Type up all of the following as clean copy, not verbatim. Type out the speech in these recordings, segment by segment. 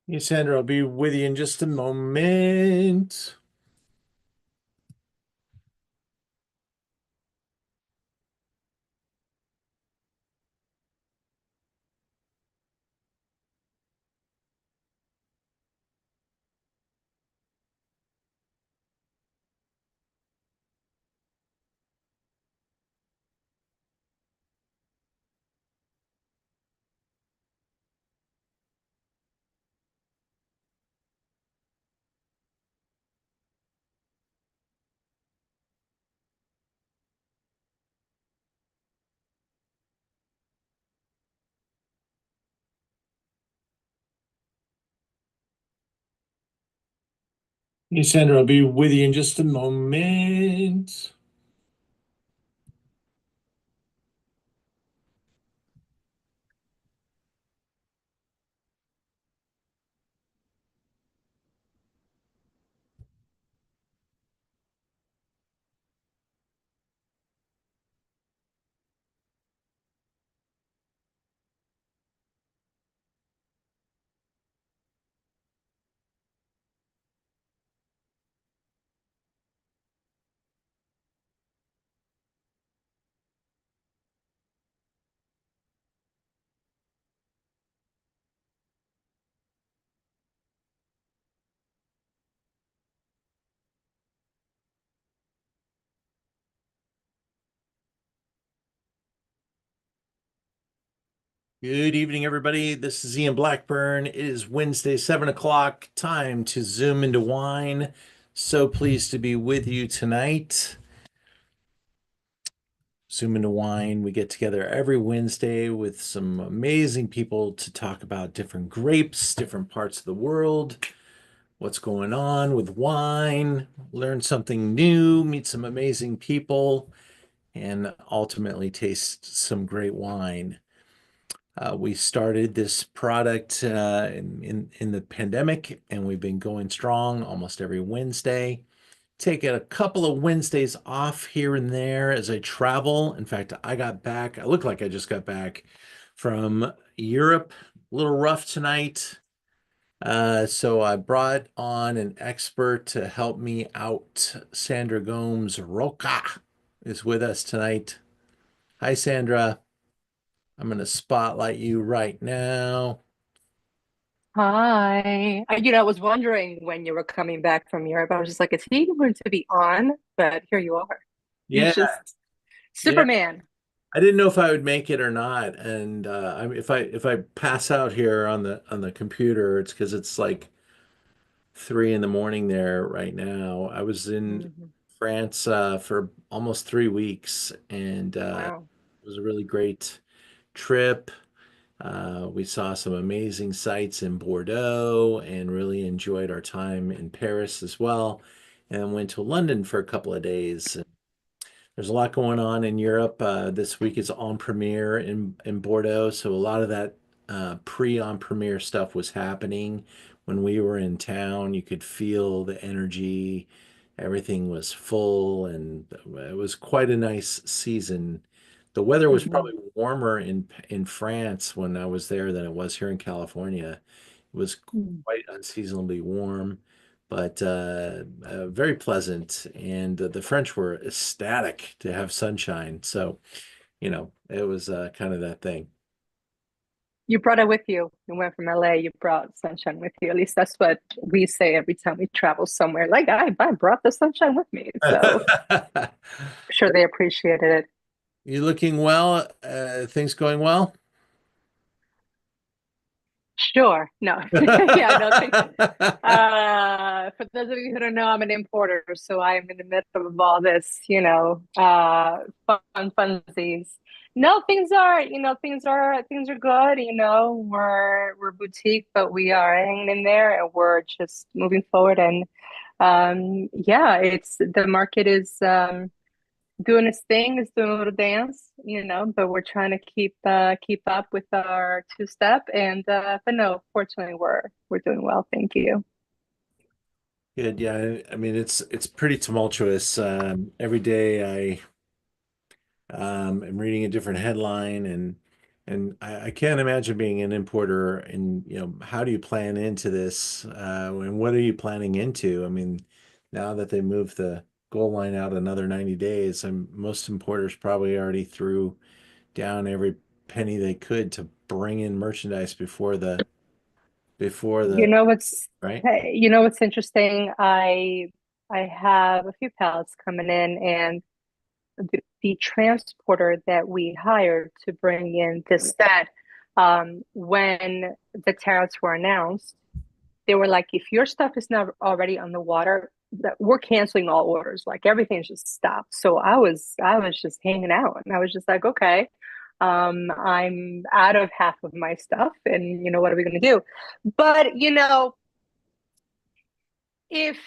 Hey, Sandra, I'll be with you in just a moment. Hey, Sandra, I'll be with you in just a moment. Good evening, everybody. This is Ian Blackburn. It is Wednesday, 7 o'clock. Time to zoom into wine. So pleased to be with you tonight. Zoom into wine. We get together every Wednesday with some amazing people to talk about different grapes, different parts of the world, what's going on with wine, learn something new, meet some amazing people, and ultimately taste some great wine. We started this product in the pandemic, and we've been going strong almost every Wednesday. Taking a couple of Wednesdays off here and there as I travel. In fact, I got back. I look like I just got back from Europe. A little rough tonight. So I brought on an expert to help me out. Sandra Gomes Roca is with us tonight. Hi, Sandra. I'm going to spotlight you right now. Hi. I was wondering when you were coming back from Europe. I was just like, is he going to be on? But here you are. You're Yeah, just yeah. Superman. I didn't know if I would make it or not, and if I pass out here on the computer, it's because it's like 3 in the morning there right now. I was in Mhm. France for almost 3 weeks, and Wow. it was a really great trip. We saw some amazing sights in Bordeaux and really enjoyed our time in Paris as well, and went to London for a couple of days. There's a lot going on in Europe. This week is on premiere in Bordeaux, so a lot of that pre-on premiere stuff was happening when we were in town. You could feel the energy. Everything was full, and it was quite a nice season. The weather was Hmm. probably warmer in France when I was there than it was here in California. It was quite unseasonably warm, but very pleasant. And the French were ecstatic to have sunshine. So, it was kind of that thing. You brought it with you. You went from LA, you brought sunshine with you. At least that's what we say every time we travel somewhere. Like, I brought the sunshine with me. So I'm sure they appreciated it. You looking well? Things going well? Sure. No. Yeah, no. For those of you who don't know, I'm an importer, so I am in the midst of all this, funsies. No, things are good. We're boutique, but we are hanging in there, and we're just moving forward. And yeah, it's the market is doing his thing, is doing a little dance, but we're trying to keep up with our two step and but no, fortunately we're doing well, thank you. Good. Yeah. I mean, it's pretty tumultuous. Every day I am reading a different headline, and And I can't imagine being an importer and, how do you plan into this? And what are you planning into? I mean, now that they moved the goal line out another 90 days, most importers probably already threw down every penny they could to bring in merchandise before You the, know what's right? hey, you know what's interesting? I have a few pallets coming in, and the transporter that we hired to bring in this set, when the tariffs were announced, they were like, if your stuff is not already on the water, that we're canceling all orders. Like everything's just stopped. So I was just hanging out, and I was just like, okay, I'm out of half of my stuff, and what are we gonna do? But if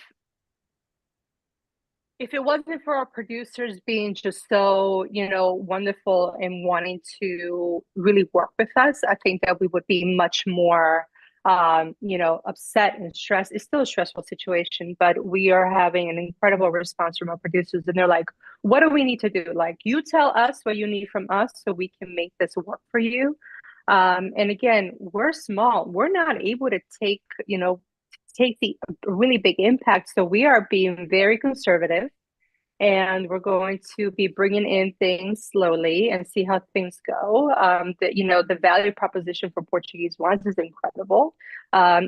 if it wasn't for our producers being just so, wonderful and wanting to really work with us, I think that we would be much more, upset and stressed. It's still a stressful situation, but we are having an incredible response from our producers. And they're like, what do we need to do? Like, you tell us what you need from us so we can make this work for you. And again, we're small. We're not able to take the really big impact. So we are being very conservative, and we're going to be bringing in things slowly and see how things go. The value proposition for Portuguese wines is incredible.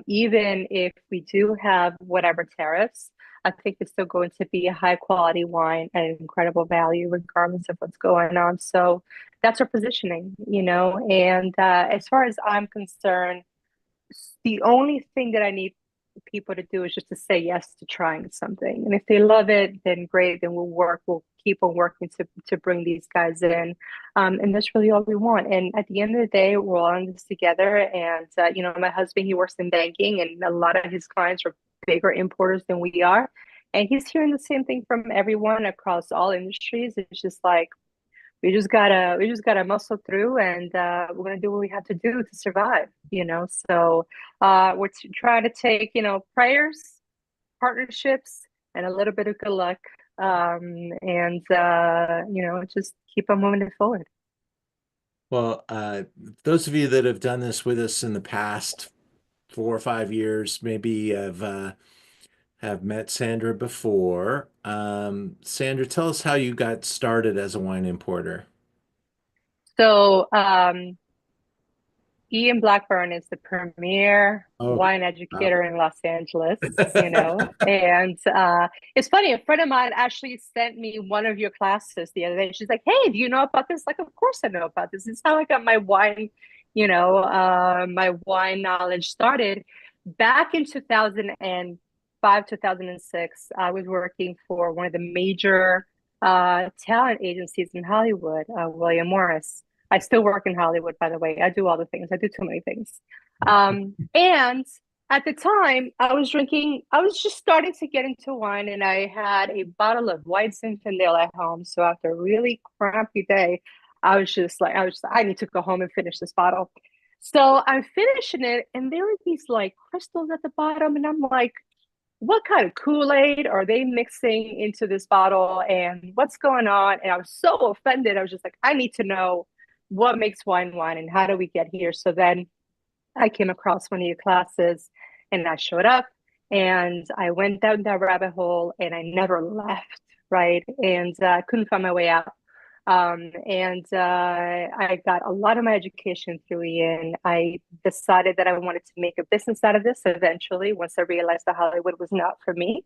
Even if we do have whatever tariffs, I think it's still going to be a high quality wine at an incredible value, regardless of what's going on. So that's our positioning. And as far as I'm concerned, the only thing that I need people to do is just to say yes to trying something. And if they love it, then great. Then we'll keep on working to bring these guys in. And that's really all we want. And at the end of the day, we're all in this together. And my husband, he works in banking, and a lot of his clients are bigger importers than we are. And he's hearing the same thing from everyone across all industries. It's just like we just gotta muscle through, and we're gonna do what we have to do to survive. So we're trying to take prayers, partnerships, and a little bit of good luck, and just keep on moving it forward. Well, those of you that have done this with us in the past 4 or 5 years, maybe have met Sandra before. Sandra, tell us how you got started as a wine importer. So Ian Blackburn is the premier Oh, wine wow. educator in Los Angeles. And it's funny, a friend of mine actually sent me one of your classes the other day. She's like, hey, do you know about this? Like, of course I know about this. It's how I got my wine knowledge started. Back in 2005, 2006, I was working for one of the major talent agencies in Hollywood, William Morris. I still work in Hollywood, by the way. I do all the things. I do too many things. And at the time, I was just starting to get into wine, and I had a bottle of White Zinfandel at home. So after a really crappy day, I need to go home and finish this bottle. So I'm finishing it, and there are these like crystals at the bottom, and I'm like, what kind of Kool-Aid are they mixing into this bottle, and what's going on? And I was so offended. I was just like, I need to know what makes wine wine, and how do we get here? So then I came across one of your classes, and I showed up, and I went down that rabbit hole, and I never left, right? And I couldn't find my way out. And I got a lot of my education through Ian. I decided that I wanted to make a business out of this eventually, once I realized that Hollywood was not for me.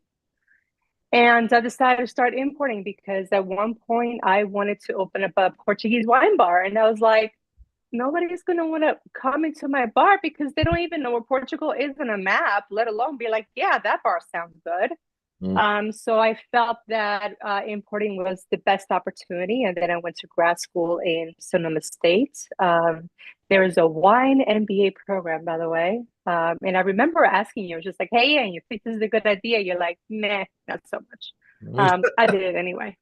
And I decided to start importing because at one point I wanted to open up a Portuguese wine bar. And I was like, nobody's going to want to come into my bar because they don't even know where Portugal is on a map, let alone be like, yeah, that bar sounds good. Mm. So I felt that importing was the best opportunity, and then I went to grad school in Sonoma State. There is a wine MBA program, by the way, and I remember asking you, just like, "Hey, and you think this is a good idea?" You're like, "Nah, not so much." I did it anyway.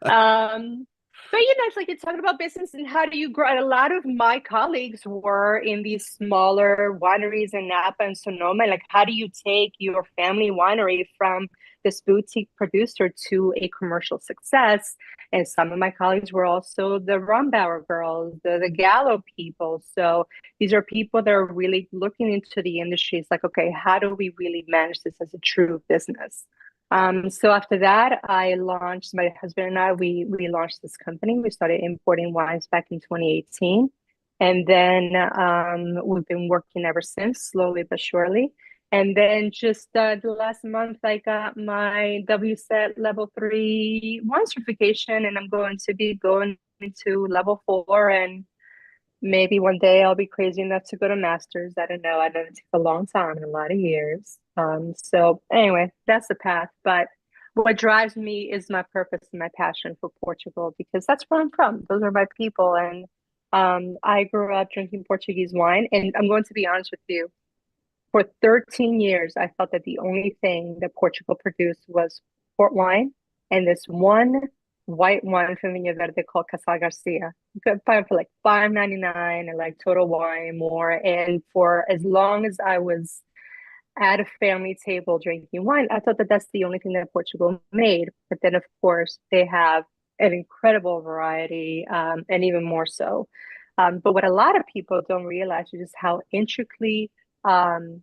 Um, But you know, it's like you're talking about business and how do you grow. And a lot of my colleagues were in these smaller wineries in Napa and Sonoma. Like, how do you take your family winery from this boutique producer to a commercial success? And some of my colleagues were also the Rumbauer girls, the Gallo people. So these are people that are really looking into the industry. It's like, okay, how do we really manage this as a true business? So after that, I launched, my husband and I, we launched this company. We started importing wines back in 2018. And then we've been working ever since, slowly but surely. And then just the last month, I got my WSET level 3 wine certification, and I'm going to be going into level 4. And maybe one day I'll be crazy enough to go to masters. I don't know. I know it takes a long time and a lot of years. So anyway, that's the path. But what drives me is my purpose and my passion for Portugal because that's where I'm from. Those are my people. And I grew up drinking Portuguese wine. And I'm going to be honest with you. For 13 years, I felt that the only thing that Portugal produced was port wine and this one white wine from Vinho Verde called Casal Garcia. You could buy it for like $5.99 and like Total Wine more. And for as long as I was at a family table drinking wine, I thought that that's the only thing that Portugal made. But then, of course, they have an incredible variety, and even more so. But what a lot of people don't realize is just how intricately um,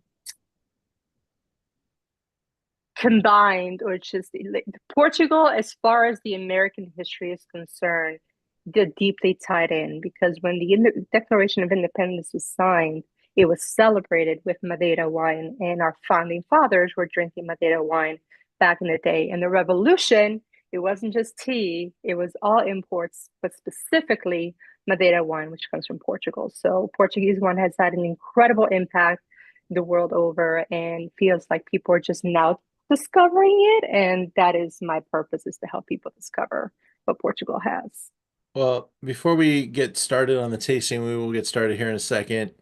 combined, or just like, Portugal, as far as the American history is concerned, they're deeply tied in because when the Declaration of Independence was signed, it was celebrated with Madeira wine, and our founding fathers were drinking Madeira wine back in the day. And the revolution, it wasn't just tea, it was all imports, but specifically Madeira wine, which comes from Portugal. So Portuguese wine has had an incredible impact the world over and feels like people are just now discovering it. And that is my purpose, is to help people discover what Portugal has. Well, before we get started on the tasting, we will get started here in a second.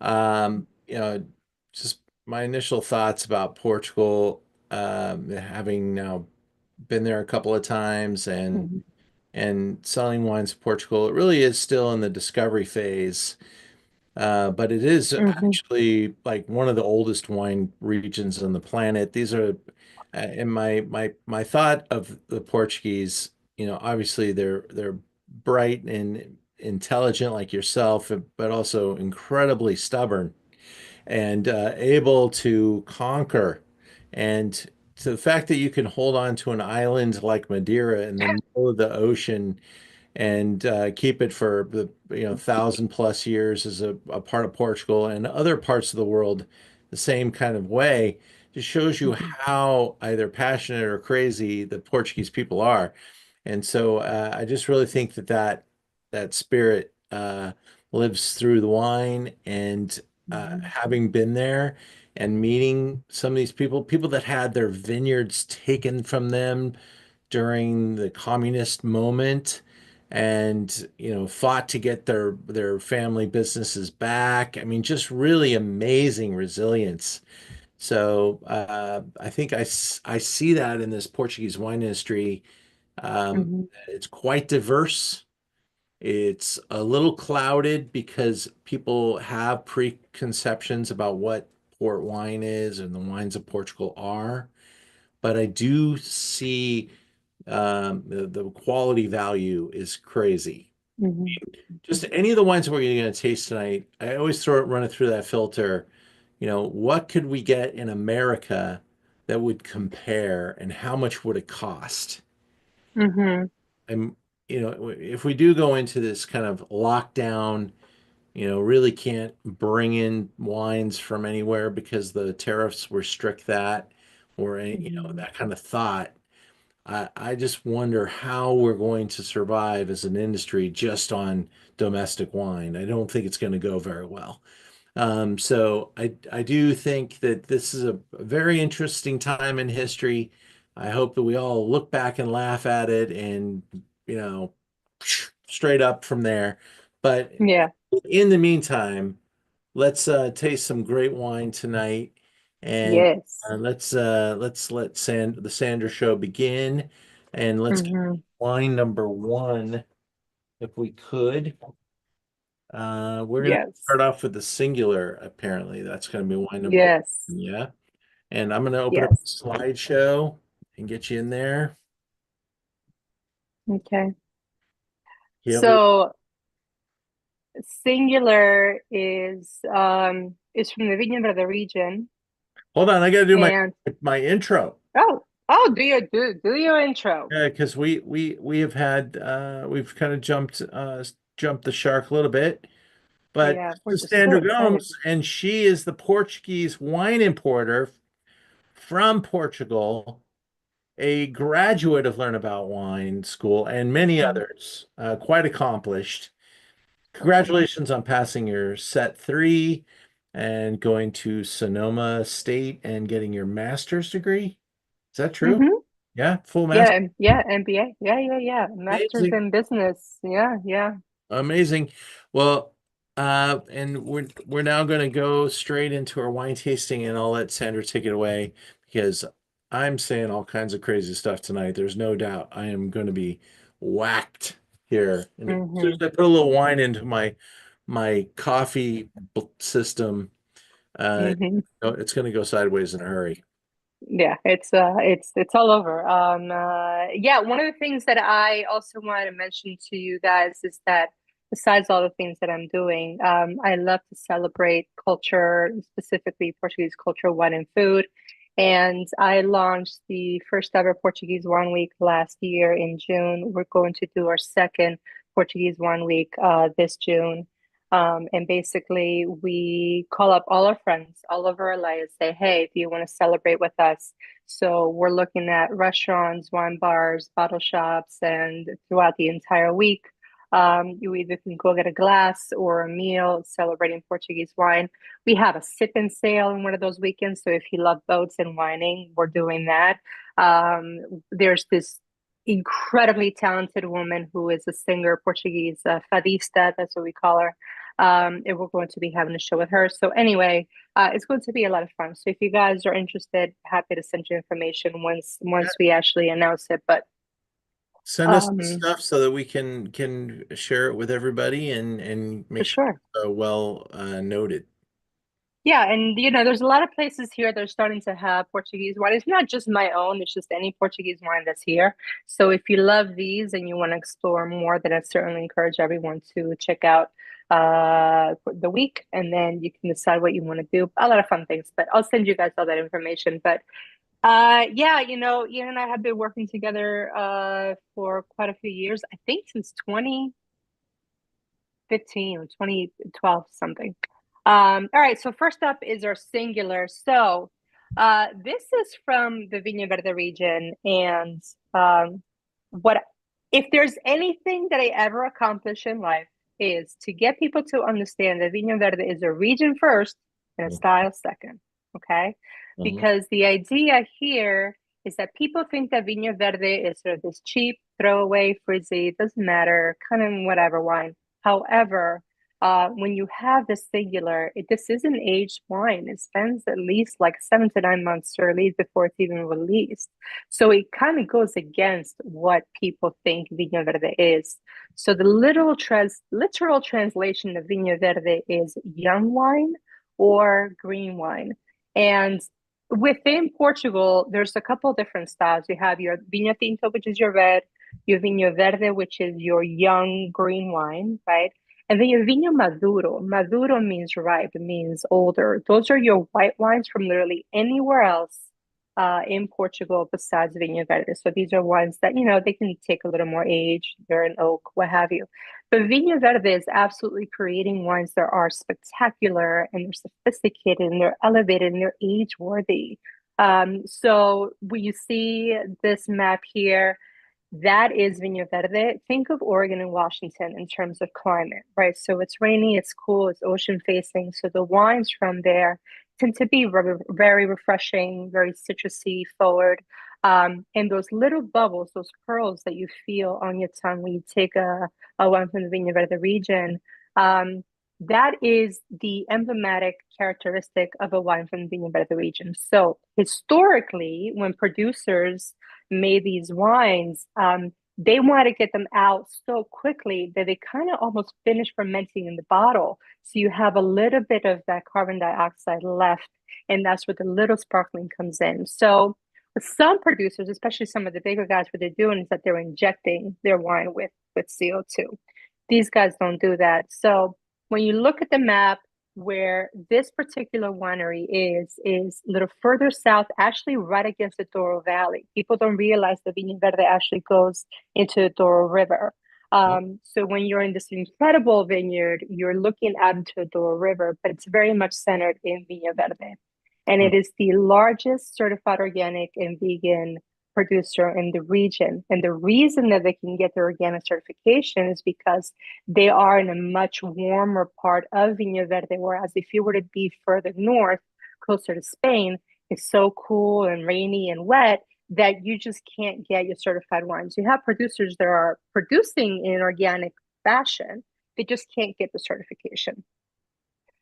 You know, just my initial thoughts about Portugal, having now been there a couple of times Mhm. and selling wines in Portugal, it really is still in the discovery phase. But it is Mhm. actually like one of the oldest wine regions on the planet. These are, in my thought of the Portuguese, obviously they're bright and intelligent like yourself, but also incredibly stubborn and able to conquer. And to the fact that you can hold on to an island like Madeira in the middle of the ocean and keep it for the 1,000+ years as a part of Portugal and other parts of the world the same kind of way just shows you Mhm. how either passionate or crazy the Portuguese people are. And so I just really think that spirit lives through the wine and Mhm. having been there and meeting some of these people that had their vineyards taken from them during the communist moment and fought to get their family businesses back. I mean, just really amazing resilience. So I think I see that in this Portuguese wine industry. Mhm. It's quite diverse. It's a little clouded because people have preconceptions about what port wine is and the wines of Portugal are. But I do see the quality value is crazy. Mhm. Just any of the wines that we're going to taste tonight, I always run it through that filter. What could we get in America that would compare, and how much would it cost? Mhm. And if we do go into this kind of lockdown, really can't bring in wines from anywhere because the tariffs restrict that, or Mhm. that kind of thought. I just wonder how we're going to survive as an industry just on domestic wine. I don't think it's going to go very well. So I do think that this is a very interesting time in history. I hope that we all look back and laugh at it and, you know, straight up from there. But Yeah. in the meantime, let's taste some great wine tonight, and Yes. let's let the Sandra show begin, and let's get Mhm. wine number one. if we could. We're gonna Yes. start off with the singular, apparently. That's gonna be wine number one. Yes. Yeah. And I'm gonna open up the Yes. slideshow and get you in there. Okay. Yeah. So singular is from the Vinho Verde region. Hold on, I gotta do And my intro. do your intro. Yeah, because we have had we've kind of jumped the shark a little bit. But Yeah, we're this is just so Sandra excited. Gomes, and she is the Portuguese wine importer from Portugal, a graduate of Learn About Wine School and many Mhm. others, quite accomplished. Congratulations on passing your set three and going to Sonoma State and getting your master's degree. Is that true? Mm-hmm. Yeah, full master. Yeah, MBA. Yeah. Masters Amazing. in business. Yeah. Amazing. Well, and we're now going to go straight into our wine tasting, and I'll let Sandra take it away because I'm saying all kinds of crazy stuff tonight. There's no doubt I am going to be whacked here. And as soon as Mm-hmm. I put a little wine into my coffee system, Mm-hmm. it's going to go sideways in a hurry. Yeah, it's all over. Yeah, one of the things that I also wanted to mention to you guys is that besides all the things that I'm doing, I love to celebrate culture, specifically Portuguese culture, wine and food. And I launched the first ever Portuguese Wine Week last year in June. We're going to do our second Portuguese Wine Week this June. And basically, we call up all our friends all over LA and say, hey, do you want to celebrate with us? So we're looking at restaurants, wine bars, bottle shops, and throughout the entire week, you either can go get a glass or a meal celebrating Portuguese wine. We have a sip and sail in one of those weekends. So if you love boats and wining, we're doing that. There's this incredibly talented woman who is a singer, Portuguese fadista, that's what we call her. And we're going to be having a show with her. So anyway, it's going to be a lot of fun. So if you guys are interested, happy to send you information Yeah. once we actually announce it. But Send us the um, stuff so that we can share it with everybody and for make sure sure. it's well noted. Yeah, and there's a lot of places here that are starting to have Portuguese wine. It's not just my own, it's just any Portuguese wine that's here. So if you love these and you want to explore more, then I certainly encourage everyone to check out the week and then you can decide what you want to do. A lot of fun things, but I'll send you guys all that information. But yeah, Ian and I have been working together for quite a few years. I think since 2015 or 2012 something. All right, so first up is our singular. So this is from the Vinho Verde region, and what if there's anything that I ever accomplish in life is to get people to understand that Vinho Verde is a region first and a style second, okay? Mhm. Because the idea here is that people think that Vinho Verde is sort of this cheap, throwaway, frizzy, doesn't matter, kind of whatever wine. However, when you have the singular, this is an aged wine. It spends at least like 7 to 9 months to release before it's even released. So it kind of goes against what people think Vinho Verde is. So the literal translation of Vinho Verde is young wine or green wine. And within Portugal, there's a couple different styles. You have your Vinho Tinto, which is your red, your Vinho Verde, which is your young green wine, right? And then your Vinho Maduro. Maduro means ripe, it means older. Those are your white wines from literally anywhere else in Portugal besides Vinho Verde. So these are wines that, they can take a little more age. They're an oak, what have you. But Vinho Verde is absolutely creating wines that are spectacular and they're sophisticated and they're elevated and they're age worthy. So when you see this map here, that is Vinho Verde. Think of Oregon and Washington in terms of climate, right? So it's rainy, it's cool, it's ocean facing. So the wines from there tend to be very refreshing, very citrusy forward. And those little bubbles, those pearls that you feel on your tongue when you take a wine from the Vinho Verde region, that is the emblematic characteristic of a wine from the Vinho Verde region. So historically, when producers made these wines, they want to get them out so quickly that they kind of almost finish fermenting in the bottle. So you have a little bit of that carbon dioxide left, and that's where the little sparkling comes in. So with some producers, especially some of the bigger guys, what they're doing is that they're injecting their wine with CO2. These guys don't do that. So when you look at the map, where this particular winery is a little further south, actually right against the Douro Valley. People don't realize the Vinho Verde actually goes into the Douro River. So when you're in this incredible vineyard, you're looking out into the Douro River, but it's very much centered in Vinho Verde. And Hmm. it is the largest certified organic and vegan producer in the region. And the reason that they can get their organic certification is because they are in a much warmer part of Vinho Verde, whereas if you were to be further north, closer to Spain, it's so cool and rainy and wet that you just can't get your certified wines. You have producers that are producing in an organic fashion, they just can't get the certification.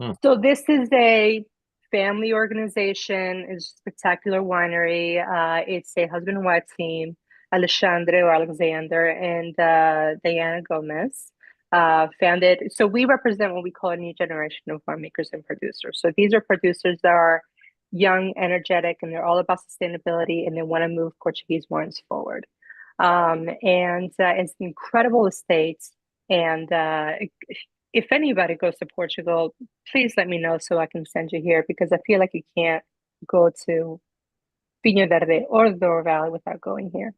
Hmm. So this is a family organization. It's a spectacular winery. It's a husband and wife team, Alexandre or Alexander and Diana Gomes. Founded. So we represent what we call a new generation of winemakers and producers. So these are producers that are young, energetic, and they're all about sustainability, and they want to move Portuguese wines forward. And it's an incredible estate. And if anybody goes to Portugal, please let me know so I can send you here because I feel like you can't go to Vinho Verde or the Douro Valley without going here.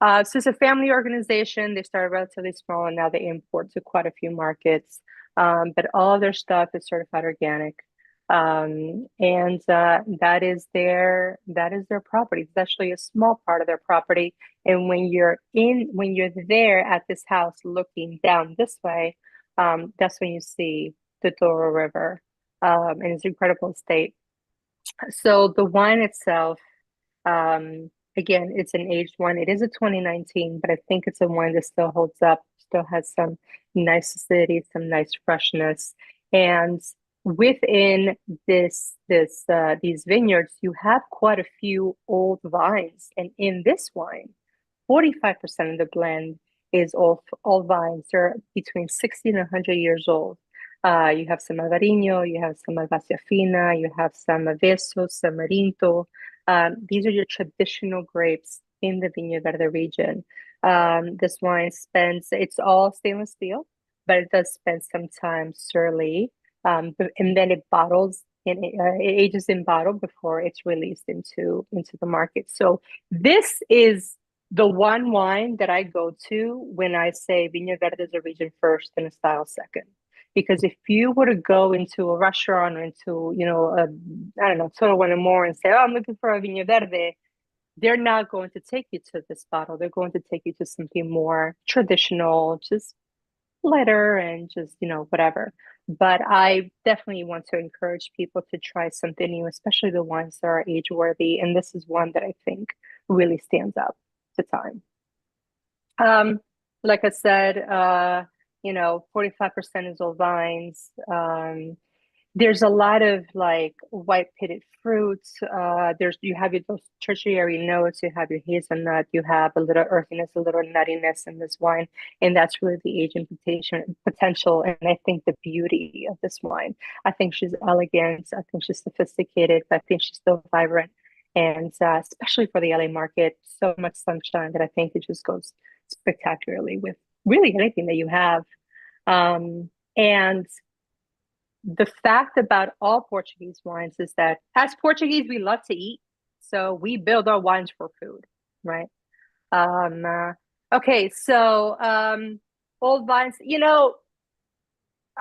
So it's a family organization. They started relatively small and now they import to quite a few markets. But all of their stuff is certified organic. And that is their property. It's actually a small part of their property. And when you're there at this house looking down this way, that's when you see the Douro River. And it's an incredible state. So the wine itself, again, it's an aged wine. It is a 2019, but I think it's a wine that still holds up, still has some nice acidity, some nice freshness. And within these vineyards, you have quite a few old vines. And in this wine, 45% of the blend is all vines. They're between 60 and 100 years old. You have some Alvarinho, you have some Alvacia Fina, you have some Aveso, some Arinto. These are your traditional grapes in the Vinho Verde region. This wine it's all stainless steel, but it does spend some time surly. And then it ages in bottle before it's released into the market. So this is the one wine that I go to when I say Vinho Verde is a region first and a style second. Because if you were to go into a restaurant or into, I don't know, Total One and More and say, oh, I'm looking for a Vinho Verde, they're not going to take you to this bottle. They're going to take you to something more traditional, just lighter and just, whatever. But I definitely want to encourage people to try something new, especially the ones that are age worthy. And this is one that I think really stands up to time. Um, like I said, 45% is all vines. There's a lot of like white pitted fruits. You have those tertiary notes, you have your hazelnut, you have a little earthiness, a little nuttiness in this wine, and that's really the age potential. And I think the beauty of this wine. I think she's elegant. I think she's sophisticated, but I think she's still vibrant. And especially for the LA market, so much sunshine that I think it just goes spectacularly with really anything that you have. And the fact about all Portuguese wines is that as Portuguese, we love to eat. So we build our wines for food, right? Okay, so old vines,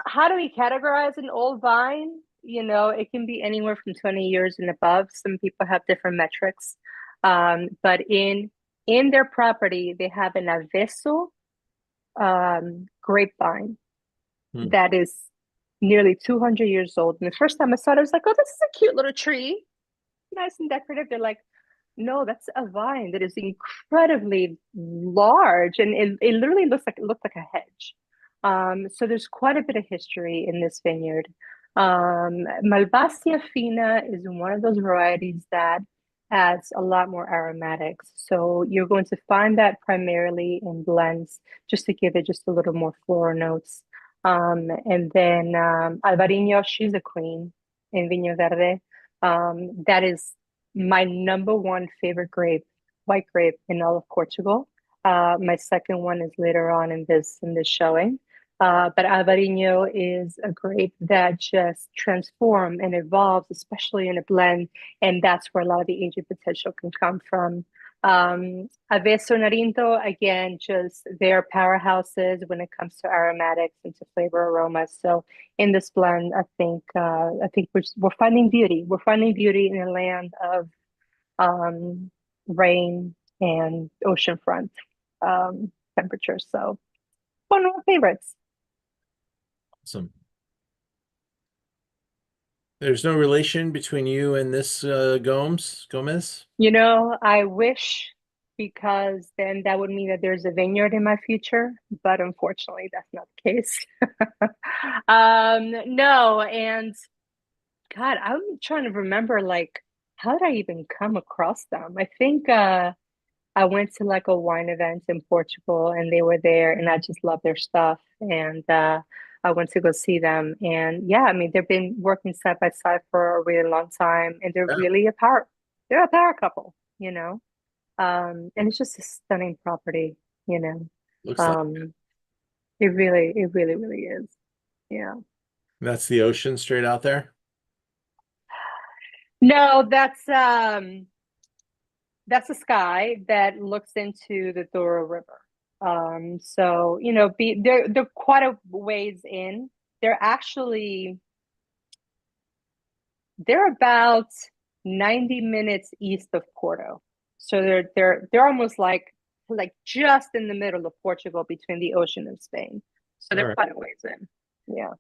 how do we categorize an old vine? It can be anywhere from 20 years and above. Some people have different metrics. But in their property, they have an Aveso grapevine Hmm. that is nearly 200 years old. And the first time I saw it, I was like, oh, this is a cute little tree. Nice and decorative. They're like, no, that's a vine that is incredibly large. And it literally looked like a hedge. So there's quite a bit of history in this vineyard. Malvasia fina is one of those varieties that adds a lot more aromatics. So you're going to find that primarily in blends, just to give it just a little more floral notes. And then Alvarinho, she's a queen in Vinho Verde. That is my number one favorite grape, white grape in all of Portugal. My second one is later on in this showing. But Alvarinho is a grape that just transforms and evolves, especially in a blend, and that's where a lot of the aging potential can come from. Aveso and Arinto, again, just they're powerhouses when it comes to aromatics and to flavor aromas. So in this blend, I think we're finding beauty. We're finding beauty in a land of um, rain and oceanfront temperatures. So one of my favorites. Awesome. There's no relation between you and this Gomez? I wish, because then that would mean that there's a vineyard in my future, but unfortunately, that's not the case. No, and God, I'm trying to remember like how did I even come across them? I think I went to like a wine event in Portugal and they were there and I just love their stuff and I went to go see them and yeah, I mean they've been working side by side for a really long time and they're Yeah, really they're a power couple, you know. And it's just a stunning property, you know. looks like Um it really, really is. Yeah. that's the ocean straight out there. No, that's a sky that looks into the Douro River. So they're quite a ways in. They're actually they're about 90 minutes east of Porto. So they're almost like just in the middle of Portugal between the ocean and Spain. So All they're right. quite a ways in. Yeah.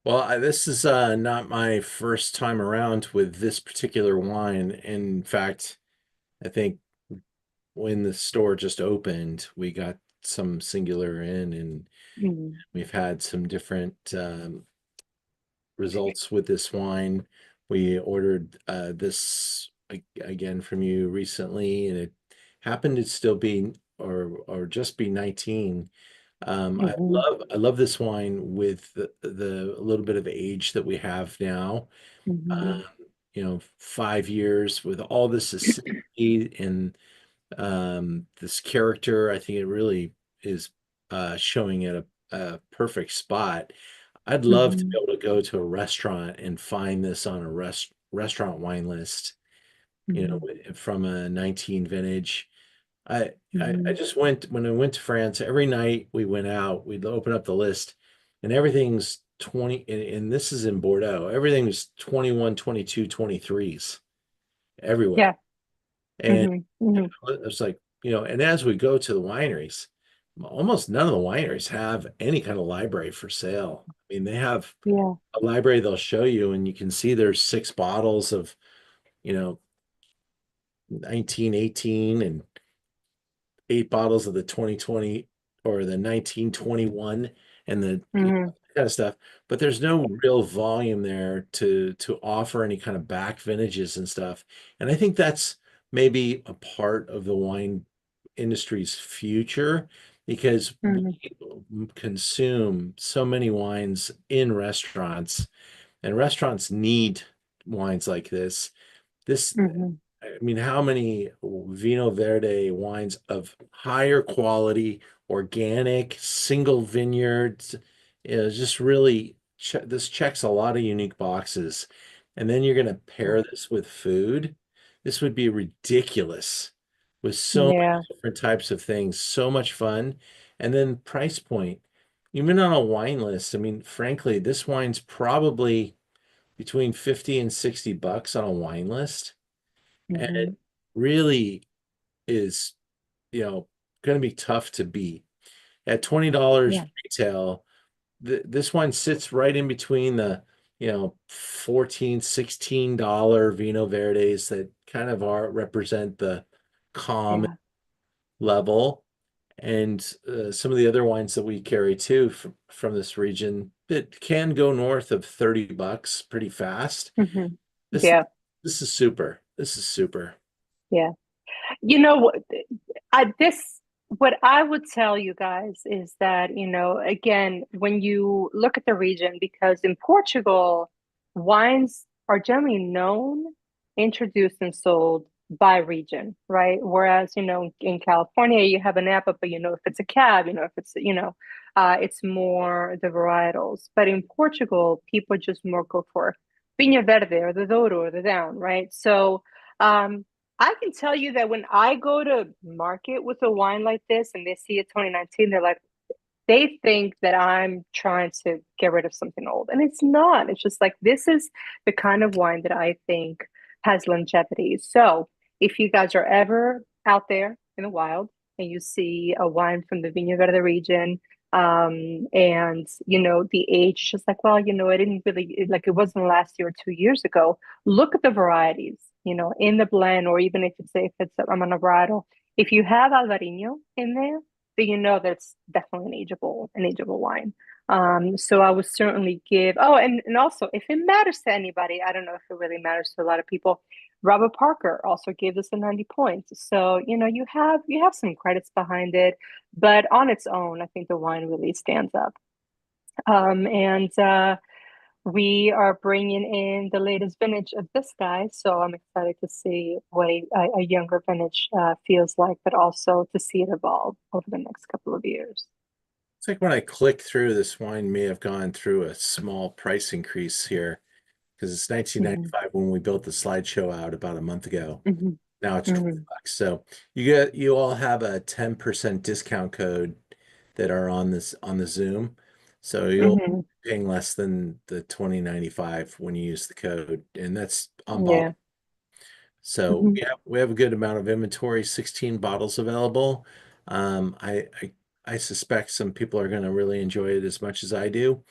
Well, this is not my first time around with this particular wine. In fact, I think when the store just opened, we got some singular in, and Mhm. we've had some different results with this wine. We ordered this again from you recently, and it happened to still be or just be 19. Mhm. I love this wine with the little bit of age that we have now. Mhm. Um, 5 years with all this acidity and this character. I think it really is showing at a perfect spot. I'd love to be Mhm. able to go to a restaurant and find this on a restaurant wine list, Mhm. from a 19 vintage. I Mhm. just went when I went to France, every night we went out, we'd open up the list and everything's 20, and this is in Bordeaux. Everything's 21, 22, 23s Yeah. everywhere. And Mhm. Mhm. it's like, and as we go to the wineries, almost none of the wineries have any kind of library for sale. I mean, they have Yeah. a library they'll show you, and you can see there's 6 bottles of, you know, 1918 and 8 bottles of the 2020 or the 1921 and the Mhm. kind of stuff. But there's no real volume there to offer any kind of back vintages and stuff. And I think that's maybe a part of the wine industry's future because we Mhm. consume so many wines in restaurants, and restaurants need wines like this. This, Mhm. I mean, how many Vino Verde wines of higher quality, organic, single vineyards, just really this checks a lot of unique boxes. And then you're going to pair this with food. This would be ridiculous with so many Yeah. different types of things, so much fun. And then price point, even on a wine list. I mean, frankly, this wine's probably between 50 and $60 on a wine list. And it Mhm. really is, going to be tough to beat. At $20 Yeah. retail, this one sits right in between the, 14, $16 Vino Verdes that kind of represent the common Yeah. level. And some of the other wines that we carry too from this region that can go north of $30 pretty fast. Mhm. This Yeah. This is super. This is super. Yeah. You know what? What I would tell you guys is that, again, when you look at the region, because in Portugal, wines are generally known, introduced, and sold by region, right? Whereas, in California, you have an Napa, but if it's a cab, if it's more the varietals. But in Portugal, people just more go for Vinho Verde or the Douro or the Down, right? So, um, I can tell you that when I go to market with a wine like this and they see a 2019, they think that I'm trying to get rid of something old. And it's not. It's just like this is the kind of wine that I think has longevity. So if you guys are ever out there in the wild and you see a wine from the Vinho Verde region, and the age is just like, well, I didn't really like it wasn't last year or 2 years ago. Look at the varieties, in the blend, or even if it's I'm on a varietal. If you have Alvarinho in there, then that's definitely an ageable wine. So I would certainly give. Oh, and also, if it matters to anybody, I don't know if it really matters to a lot of people. Robert Parker also gave us a 90 points. So you have some credits behind it, but on its own, I think the wine really stands up. And we are bringing in the latest vintage of this guy, so I'm excited to see what a younger vintage feels like, but also to see it evolve over the next couple of years. It's like when I click through, this wine may have gone through a small price increase here because it's Hmm. 1995 when we built the slideshow out about a month ago. Hmm. Now it's 20 Hmm. bucks. So you all have a 10% discount code that are on the Zoom. So you'll be Hmm. paying less than the 20.95 when you use the code, and that's on Yeah. bottle. So Hmm. we have a good amount of inventory, 16 bottles available. I suspect some people are going to really enjoy it as much as I do.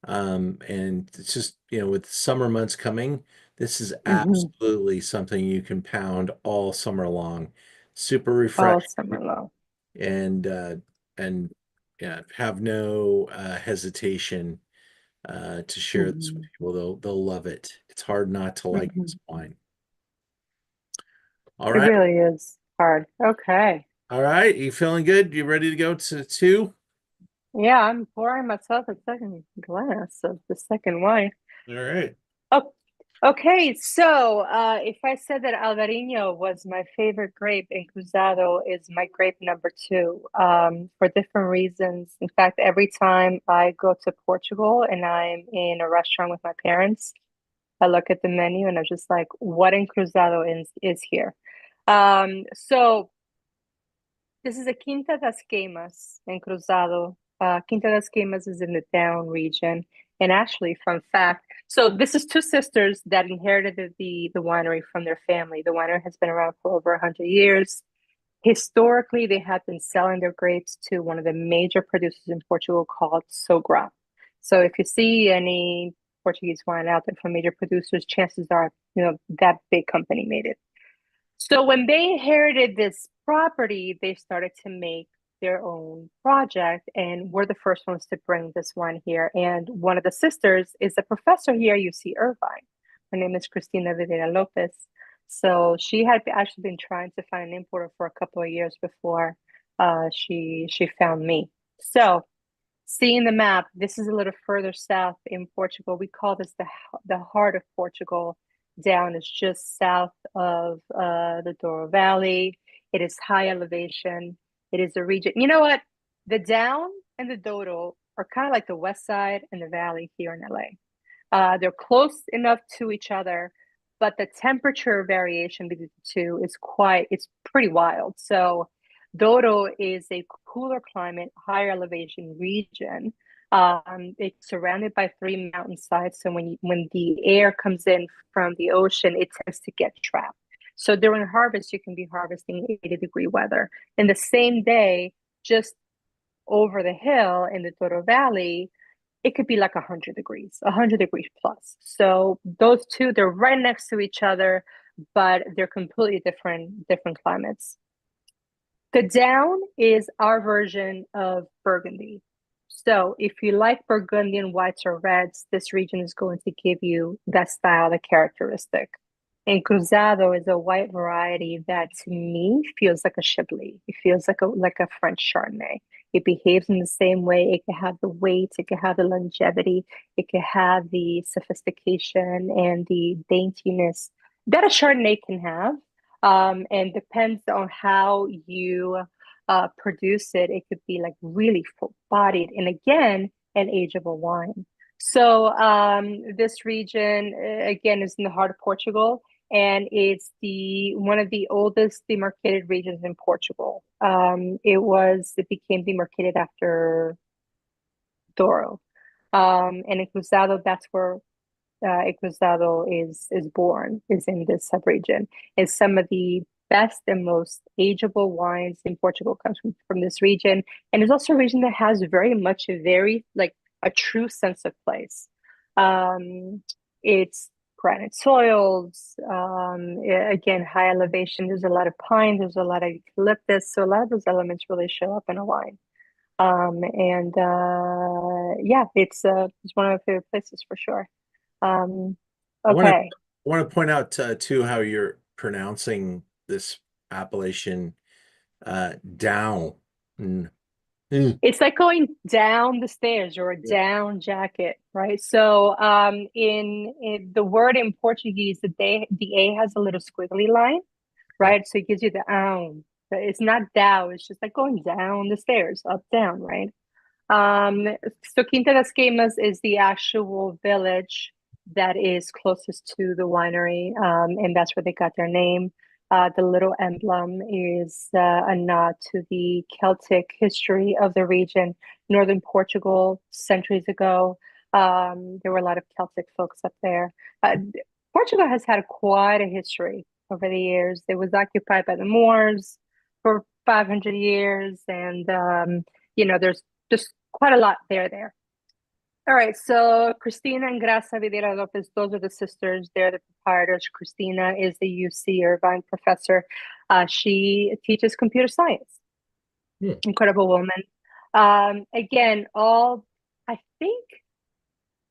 And it's just, with summer months coming, this is Hmm. absolutely something you can pound all summer long. Super All refreshing summer long. and and yeah, have no hesitation to share this with Hmm. people. They'll love it. It's hard not to like Hmm. this wine. All It right. really is hard. Okay. All right. You feeling good? You ready to go to two? Yeah, I'm pouring myself a second glass of the second wine. All right. Oh, okay. So, if I said that Alvarinho was my favorite grape, Encruzado is my grape number two, for different reasons. In fact, every time I go to Portugal and I'm in a restaurant with my parents, I look at the menu and I'm just like, what Encruzado is here? So this is a Quinta das Queimas in Cruzado. Quinta das Queimas is in the down region. And actually, fun fact, so this is two sisters that inherited the winery from their family. The winery has been around for over 100 years. Historically, they have been selling their grapes to one of the major producers in Portugal called Sogra. So if you see any Portuguese wine out there from major producers, chances are, that big company made it. So when they inherited this property, they started to make their own project, and we're the first ones to bring this one here. And one of the sisters is a professor here at UC Irvine. Her name is Cristina Videla Lopez. So she had actually been trying to find an importer for a couple of years before she found me. So seeing the map, this is a little further south in Portugal. We call this the heart of Portugal. Down is just south of the Douro Valley. It is high elevation. It is a region. You know what? The down and the Douro are kind of like the west side and the valley here in LA. They're close enough to each other, but the temperature variation between the two it's pretty wild. So Douro is a cooler climate, higher elevation region. It's surrounded by three mountainsides. So when the air comes in from the ocean, it tends to get trapped. So during harvest, you can be harvesting 80-degree weather. In the same day, just over the hill in the Douro Valley, it could be like 100 degrees, 100 degrees plus. So those two, they're right next to each other, but they're completely different climates. The down is our version of Burgundy. So if you like Burgundian whites or reds, this region is going to give you that style, the characteristic. Encruzado is a white variety that to me feels like a Chablis. It feels like a French Chardonnay. It behaves in the same way. It can have the weight, it can have the longevity, it can have the sophistication and the daintiness that a Chardonnay can have. And depends on how you produce it. It could be like really full bodied and again, an ageable wine. So this region again is in the heart of Portugal and it's the one of the oldest demarcated regions in Portugal. It became demarcated after Douro. And Encruzado, that's where Encruzado is born, is in this subregion. And some of the best and most ageable wines in Portugal comes from this region. And it's also a region that has very much a very like a true sense of place. It's granite soils, again, high elevation. There's a lot of pine, there's a lot of eucalyptus. So a lot of those elements really show up in a wine. And yeah, it's one of my favorite places for sure. Um, I want to okay. I want to point out too how you're pronouncing this appellation down. Mm, mm. It's like going down the stairs or a Yeah. down jacket, right? So in the word in Portuguese, the A has a little squiggly line, Okay. right? So it gives you the own. But it's not down, it's just like going down the stairs, up, down, right? Um, so Quinta das Queimas is the actual village that is closest to the winery, and that's where they got their name. The little emblem is a nod to the Celtic history of the region. Northern Portugal, centuries ago, there were a lot of Celtic folks up there. Portugal has had quite a history over the years. It was occupied by the Moors for 500 years, and there's just quite a lot there. All right, so Christina and Graça Videira Lopez, those are the sisters. They're the proprietors. Christina is the UC Irvine professor. She teaches computer science. Hmm. Incredible woman. Again, I think,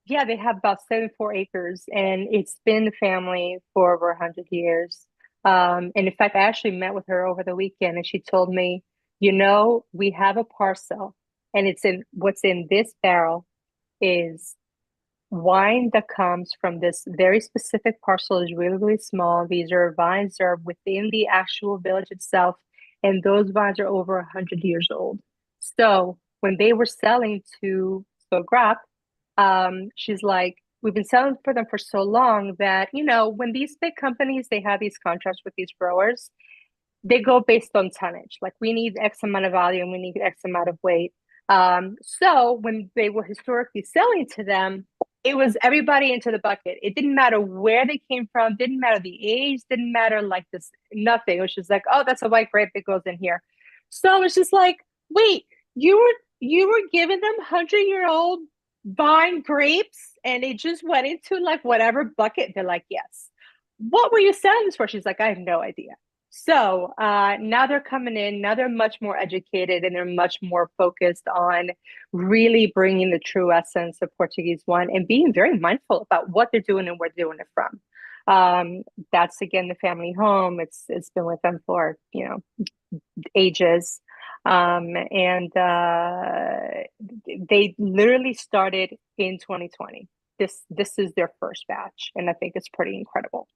yeah, they have about 74 acres, and it's been the family for over 100 years. And in fact, I actually met with her over the weekend, and she told me, we have a parcel, and what's in this barrel is wine that comes from this very specific parcel is really, really small. These are vines that are within the actual village itself, and those vines are over 100 years old. So when they were selling to so grape, she's like, we've been selling for them for so long that, when these big companies, they have these contracts with these growers, they go based on tonnage. Like we need X amount of volume, we need X amount of weight. So when they were historically selling to them, it was everybody into the bucket. It didn't matter where they came from, didn't matter the age, didn't matter like this, nothing. It was just like, oh, that's a white grape that goes in here. So it's just like, wait, you were giving them 100-year-old vine grapes and it just went into like whatever bucket. They're like, yes. What were you selling this for? She's like, I have no idea. So now they're coming in, now they're much more educated and they're much more focused on really bringing the true essence of Portuguese wine and being very mindful about what they're doing and where they're doing it from. That's again the family home. It's been with them for ages, and they literally started in 2020. This is their first batch, and I think it's pretty incredible.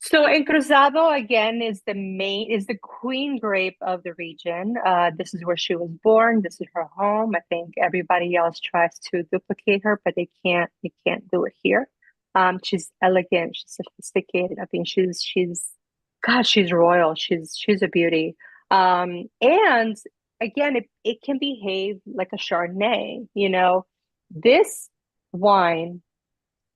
So Encruzado again is the queen grape of the region. This is where she was born. This is her home. I think everybody else tries to duplicate her, but they can't do it here. She's elegant, she's sophisticated. I think she's royal. She's a beauty. And again, it can behave like a Chardonnay. This wine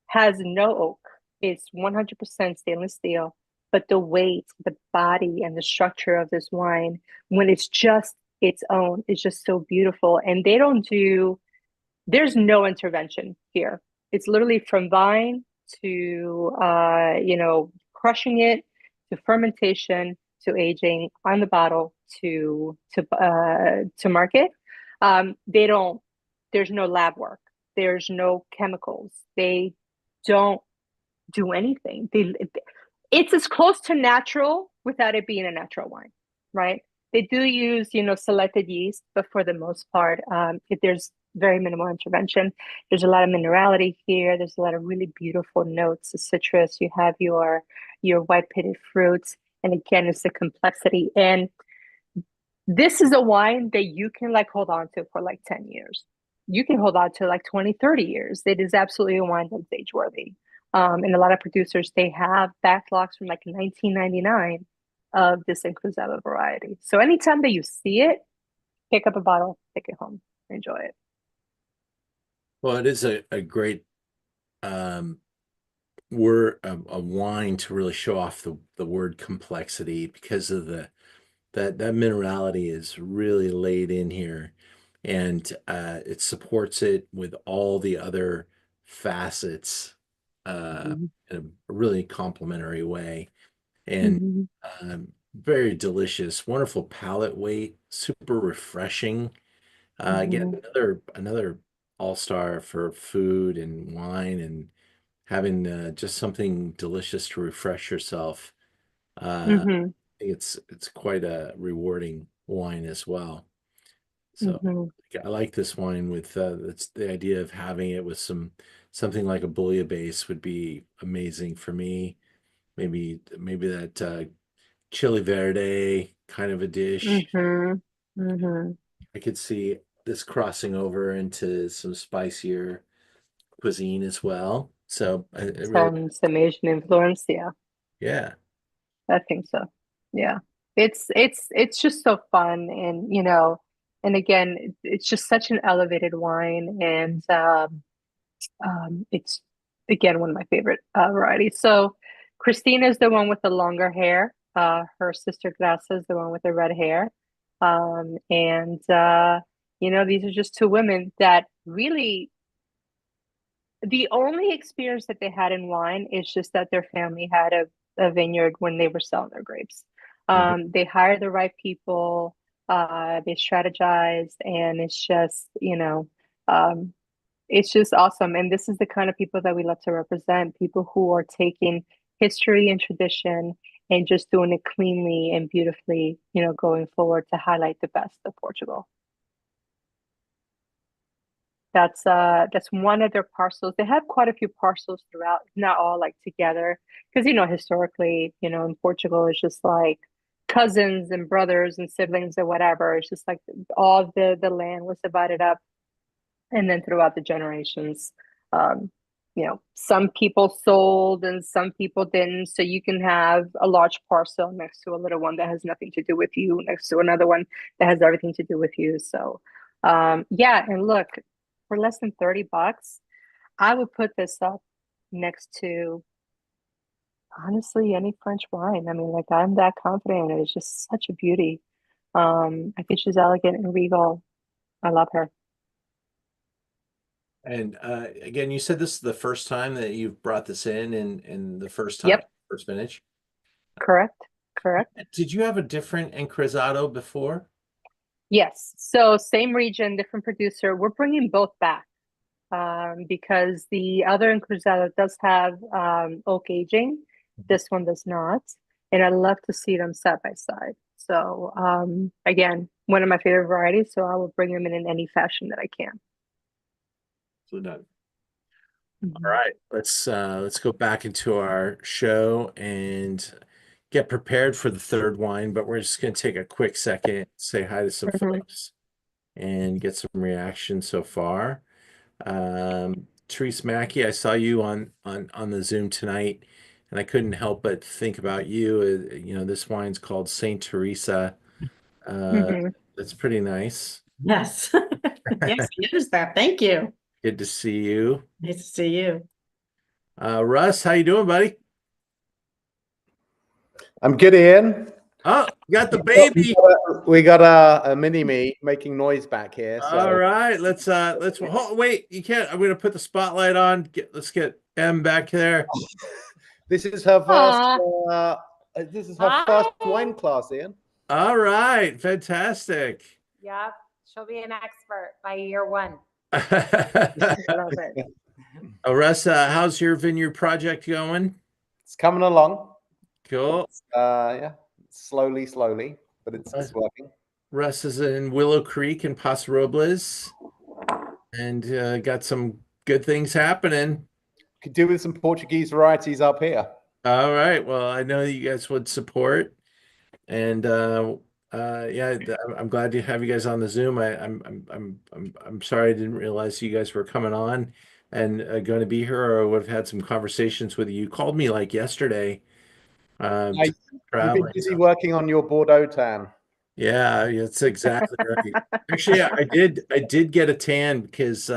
has no oak. It's 100% stainless steel, but the weight, the body, and the structure of this wine, when it's just its own, is just so beautiful. And there's no intervention here. It's literally from vine to, crushing it, to fermentation, to aging on the bottle, to market. They don't. There's no lab work. There's no chemicals. They don't do anything. It's as close to natural without it being a natural wine, right? They do use, selected yeast, but for the most part, if there's very minimal intervention. There's a lot of minerality here. There's a lot of really beautiful notes of citrus. You have your white pitted fruits, and again, it's the complexity. And this is a wine that you can like hold on to for like 10 years. You can hold on to like 20, 30 years. It is absolutely a wine that's age worthy. And a lot of producers, they have backlogs from like 1999 of this Encruzado variety. So anytime that you see it, pick up a bottle, take it home, enjoy it. Well, it is a great um, word, a wine to really show off the word complexity because of that minerality is really laid in here, and it supports it with all the other facets Mhm. in a really complementary way, and Mhm. very delicious, wonderful palate weight, super refreshing. Again, Mhm. another all-star for food and wine and having just something delicious to refresh yourself. Mhm. Think it's quite a rewarding wine as well. So Mhm. I like this wine with it's the idea of having it with something like a bouillabaisse would be amazing for me. Maybe that chili verde kind of a dish. Mhm. Mhm. I could see this crossing over into some spicier cuisine as well. So it really, Some Asian influence, yeah. yeah. I think so. Yeah. It's just so fun, and and again, it's just such an elevated wine, and it's again one of my favorite varieties. So Christina is the one with the longer hair. Her sister Graça is the one with the red hair. And these are just two women that really the only experience that they had in wine is just that their family had a vineyard when they were selling their grapes. Mhm. They hired the right people, they strategized, and um, it's just awesome. And this is the kind of people that we love to represent, people who are taking history and tradition and just doing it cleanly and beautifully, going forward to highlight the best of Portugal. That's one of their parcels. They have quite a few parcels throughout, not all like together. Because historically, in Portugal it's just like cousins and brothers and siblings or whatever. It's just like all the land was divided up, and then throughout the generations, um, some people sold and some people didn't. So you can have a large parcel next to a little one that has nothing to do with you, next to another one that has everything to do with you. So, yeah. And look, for less than $30, I would put this up next to honestly any French wine. I mean, like I'm that confident. It's just such a beauty. I think she's elegant and regal. I love her. And again, you said this is the first time that you've brought this in and the first time, Yep, first vintage. correct, correct. Did you have a different Encruzado before? Yes. So same region, different producer. We're bringing both back because the other Encruzado does have oak aging. This one does not. And I love to see them side by side. So again, one of my favorite varieties. So I will bring them in any fashion that I can. So done. All Mhm. right, let's go back into our show and get prepared for the third wine, but we're just gonna take a quick second, say hi to some Mhm. folks and get some reaction so far. Therese Mackey, I saw you on the Zoom tonight, and I couldn't help but think about you. This wine's called Saint Teresa. Uh, Mhm. that's pretty nice. Yes. Yes, I noticed that. Thank you. Good to see you. Nice to see you. Russ, how you doing, buddy? I'm good, Ian. Oh, you got the We baby. got we got a mini me making noise back here. All So right, wait, you can't. I'm gonna put the spotlight on. Let's get Em back there. this is her first. Aw. This is her Hi. first wine class, Ian. All right, fantastic. Yep. She'll be an expert by year one. Love it. Russ, how's your vineyard project going? It's coming along. Cool. Yeah, slowly, but it's working. Russ is in Willow Creek and Paso Robles, and got some good things happening. Could do with some Portuguese varieties up here. All right. Well, I know you guys would support, and yeah, I'm glad to have you guys on the Zoom. I'm sorry I didn't realize you guys were coming on and going to be here, or I would have had some conversations with you. You called me like yesterday. You've been Traveling. busy working on your Bordeaux tan. Yeah, that's exactly right. Actually, I did get a tan because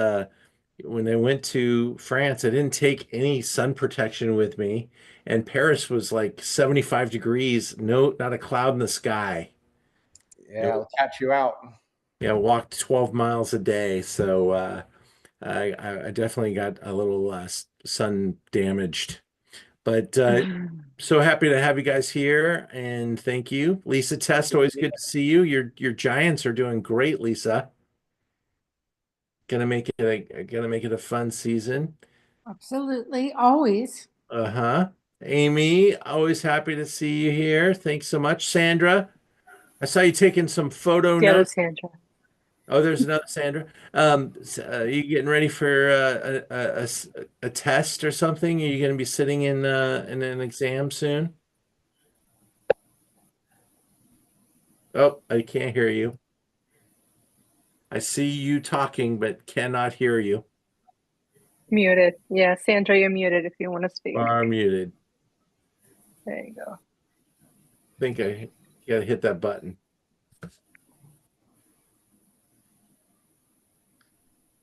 when I went to France, I didn't take any sun protection with me, and Paris was like 75 degrees, no, not a cloud in the sky. Yeah, I'll catch you out. Yeah, walked 12 miles a day, so I definitely got a little sun damaged. But so happy to have you guys here, and thank you, Lisa Test. Always good to see you. Your Giants are doing great, Lisa. Gonna make it a fun season. Absolutely, always. Uh-huh. Amy, always happy to see you here. Thanks so much. Sandra, I saw you taking some photo The other notes. Sandra. Oh, there's another Sandra. You getting ready for a test or something? Are you going to be sitting in an exam soon? Oh, I can't hear you. I see you talking, but cannot hear you. Muted. Yeah, Sandra, you're muted if you want to speak. Are muted. There you go. I think I gotta hit that button.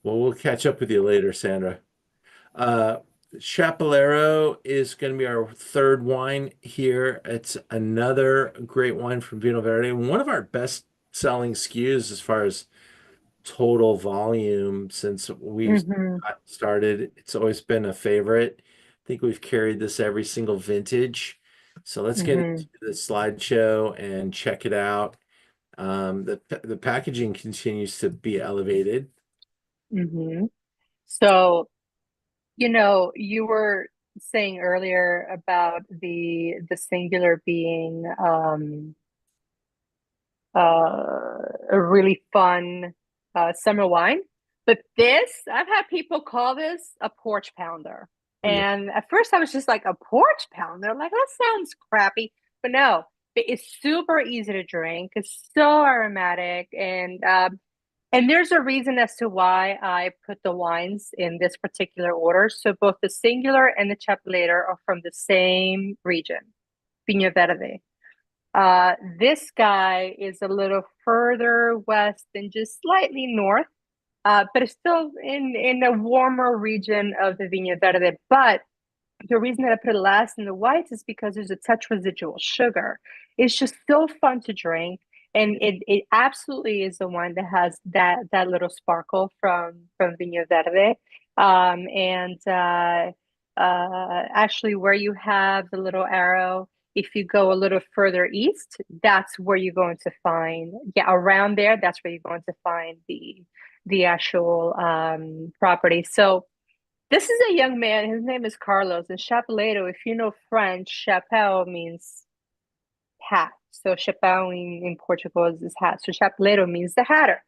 Well, we'll catch up with you later, Sandra. Uh, Chapeleiro is going to be our third wine here. It's another great wine from Vinho Verde, one of our best selling SKUs as far as total volume since we hmm started. It's always been a favorite. I think we've carried this every single vintage. So let's get hmm into the slideshow and check it out. The packaging continues to be elevated. hmm So, you were saying earlier about the singular being a really fun summer wine. But this, I've had people call this a porch pounder. Yeah. And at first I was just like, a porch pounder? Like, that sounds crappy. But no, it's super easy to drink. It's so aromatic. And there's a reason as to why I put the wines in this particular order. So both the singular and the chapelator are from the same region, Vinho Verde. This guy is a little further west and just slightly north, but it's still in a warmer region of the Vinho Verde. But the reason that I put it last in the whites is because there's a touch residual sugar. It's just so fun to drink, and it absolutely is the one that has that little sparkle from Vinho Verde. And Actually, where you have the little arrow, if you go a little further east, that's where you're going to find, yeah, around there, that's where you're going to find the actual property. So this is a young man. His name is Carlos. And Chapeleiro, if you know French, chapéu means hat. So chapéu in Portugal is hat. So Chapeleiro means the hatter.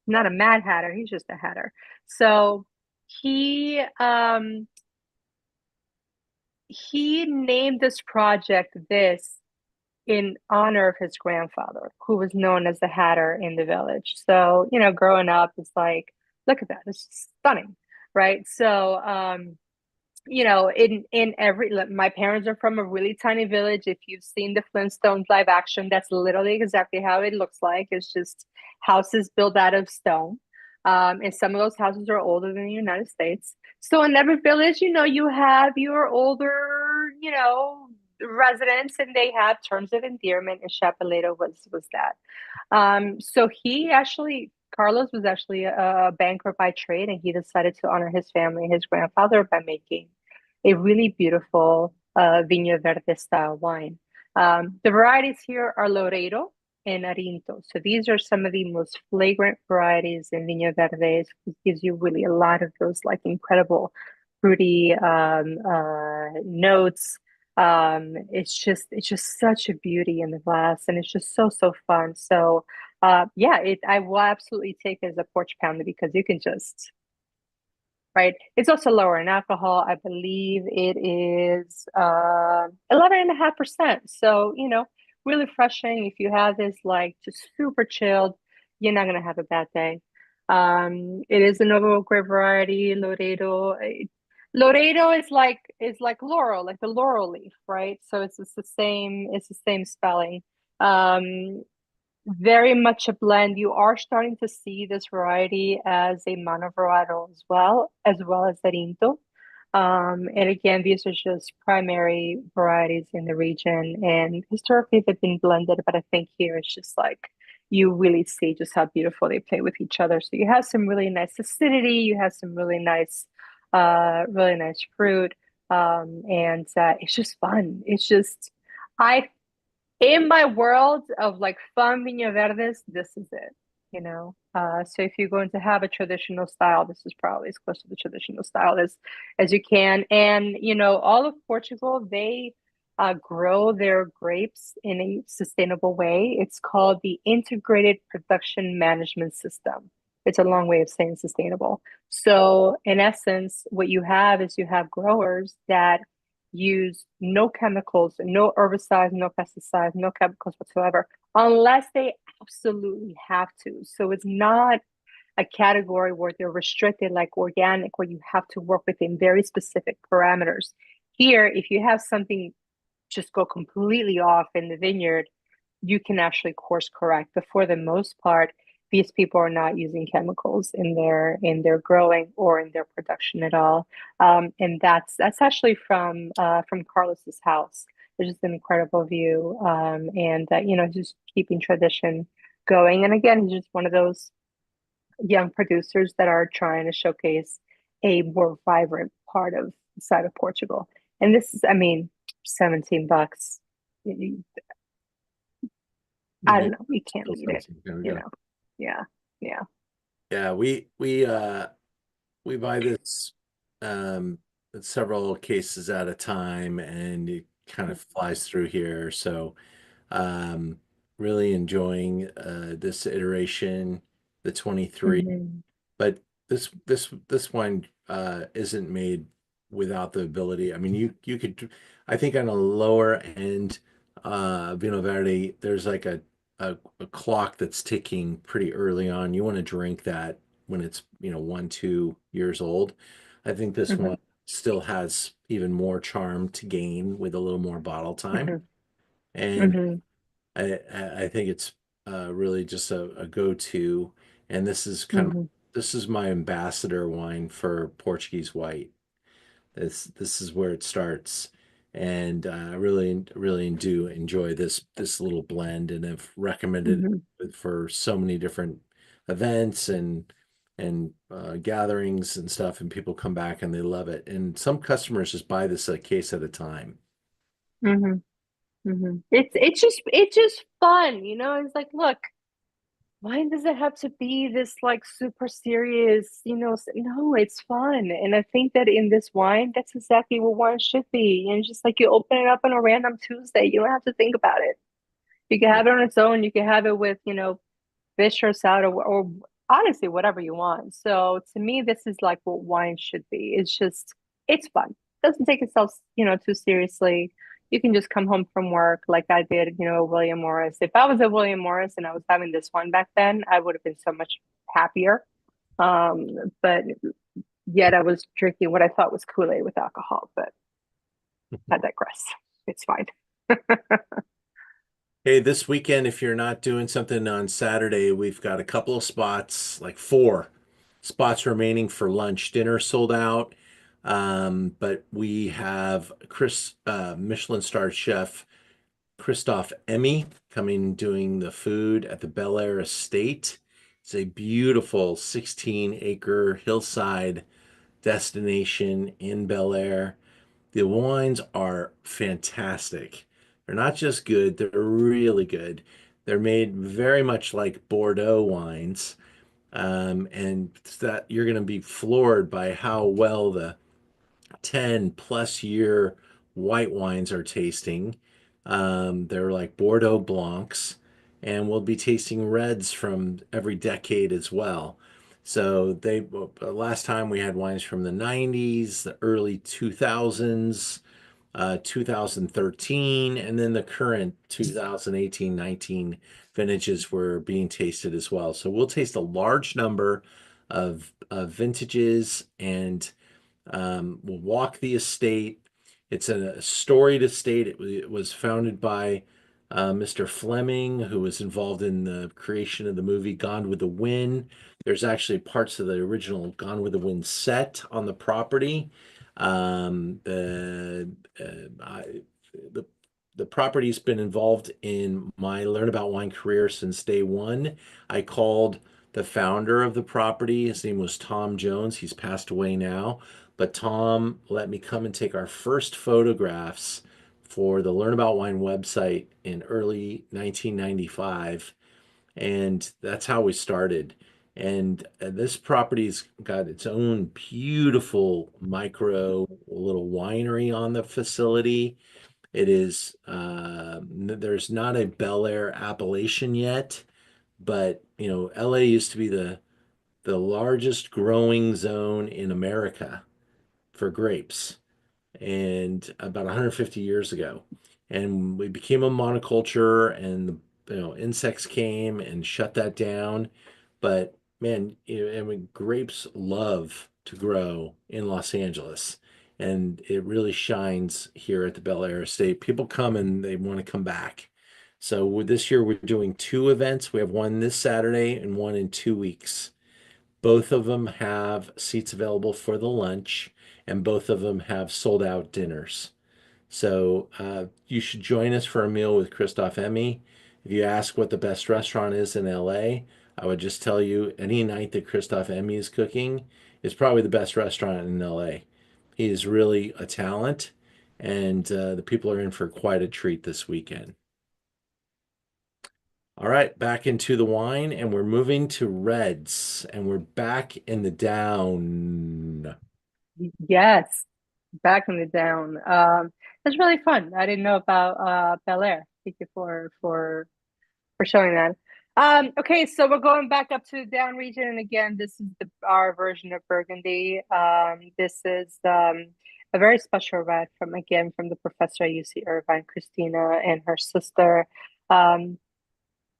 Not a mad hatter. He's just a hatter. So he named this project this in honor of his grandfather, who was known as the Hatter in the village. So, growing up, it's like, look at that. It's stunning, right? So, in every, my parents are from a really tiny village. If you've seen the Flintstones live action, that's literally exactly how it looks like. It's just houses built out of stone. And some of those houses are older than the United States. So in every village, you have your older, residents, and they have terms of endearment, and Chapeleiro was that. So Carlos was actually a banker by trade, and he decided to honor his family, his grandfather, by making a really beautiful Vinho Verde style wine. The varieties here are Loureiro and Arinto. So these are some of the most flagrant varieties in Vinho Verde. It gives you really a lot of those like incredible fruity notes. It's just such a beauty in the glass, and it's just so fun. So yeah, I will absolutely take it as a porch pounder because you can just right. It's also lower in alcohol. I believe it is 11.5%. So, really refreshing. If you have this like just super chilled, you're not gonna have a bad day. It is a noble grape variety, Loureiro. Loureiro is like laurel, like the laurel leaf, right? So it's the same spelling. Um, Very much a blend. You are starting to see this variety as a monovarietal as well as Arinto. And again, these are just primary varieties in the region, and historically they've been blended, but I think here it's just like you really see just how beautiful they play with each other. So you have some really nice acidity, you have some really nice fruit, and it's just fun. It's just I in my world of like fun Vinho Verdes, this is it, So if you're going to have a traditional style, this is probably as close to the traditional style as you can. And all of Portugal, they grow their grapes in a sustainable way. It's called the Integrated Production Management System. It's a long way of saying sustainable. So in essence, what you have is you have growers that use no chemicals, no herbicides, no pesticides, no chemicals whatsoever, unless they absolutely have to. So it's not a category where they're restricted like organic, where you have to work within very specific parameters. Here, if you have something just go completely off in the vineyard, you can actually course correct. But for the most part, these people are not using chemicals in their growing or in their production at all. And that's actually from Carlos's house. It's just an incredible view, and just keeping tradition going. And again, he's just one of those young producers that are trying to showcase a more vibrant part of the side of Portugal. And this is, I mean, $17. I don't know. You can't beat it. Yeah, yeah. Yeah, we buy this in several cases at a time, and it kind of flies through here. So um really enjoying this iteration, the 23. Hmm. But this wine isn't made without the ability. I mean, you could, I think on a lower end Vino Verde, there's like a clock that's ticking pretty early on. You want to drink that when it's 1, 2 years old. I think this Hmm. one still has even more charm to gain with a little more bottle time, Hmm. and Hmm. I think it's really just a go-to. And Hmm. this is my ambassador wine for Portuguese white. This is where it starts, and I really do enjoy this little blend, and have recommended Hmm. it for so many different events and gatherings and stuff, and people come back and they love it. And some customers just buy this a case at a time. Hmm. Hmm. It's just fun, It's like, look, why does it have to be this like super serious, No, it's fun. And I think that in this wine, that's exactly what wine should be. And just like you open it up on a random Tuesday, you don't have to think about it. You can Yeah. have it on its own. You can have it with, fish or salad or honestly whatever you want. So to me, this is like what wine should be. It's fun. It doesn't take itself, too seriously. You can just come home from work like I did, William Morris. If I was at William Morris and I was having this one back then, I would have been so much happier. But yet I was drinking what I thought was Kool-Aid with alcohol, but I digress. It's fine. Hey, this weekend, if you're not doing something on Saturday, we've got a couple of spots, like 4 spots remaining for lunch. Dinner sold out. But we have Michelin star chef Christoph Emmy coming doing the food at the Bel Air Estate. It's a beautiful 16-acre hillside destination in Bel Air. The wines are fantastic. They're not just good, they're really good. They're made very much like Bordeaux wines. And that you're going to be floored by how well the 10 plus year white wines are tasting. They're like Bordeaux Blancs, and we'll be tasting reds from every decade as well. So they last time we had wines from the 90s, the early 2000s, 2013, and then the current 2018-19 vintages were being tasted as well. So we'll taste a large number of vintages, and we'll walk the estate. It's a storied estate. It was founded by Mr. Fleming, who was involved in the creation of the movie Gone with the Wind. There's actually parts of the original Gone with the Wind set on the property. Um, the, the the property's been involved in my Learn About Wine career since day one. I called the founder of the property. His name was Tom Jones. He's passed away now. But Tom let me come and take our first photographs for the Learn About Wine website in early 1995. And that's how we started. And this property's got its own beautiful micro little winery on the facility. It is, there's not a Bel Air appellation yet, but LA used to be the largest growing zone in America for grapes, and about 150 years ago. And we became a monoculture, and insects came and shut that down. But man, I mean, grapes love to grow in Los Angeles, and it really shines here at the Bel Air Estate. People come and they want to come back. So with this year, we're doing two events. We have one this Saturday and one in 2 weeks. Both of them have seats available for the lunch, and both of them have sold out dinners. So you should join us for a meal with Christoph Emmy. If you ask what the best restaurant is in LA, I would just tell you any night that Christoph Emmy is cooking is probably the best restaurant in LA. He is really a talent, and the people are in for quite a treat this weekend. All right, back into the wine, and we're moving to reds, and we're back in the down. Yes, back in the down. It's really fun. I didn't know about Bel Air. Thank you for showing that. Okay, so we're going back up to the down region, and again, this is our version of Burgundy. This is a very special red from the professor at UC Irvine, Christina, and her sister.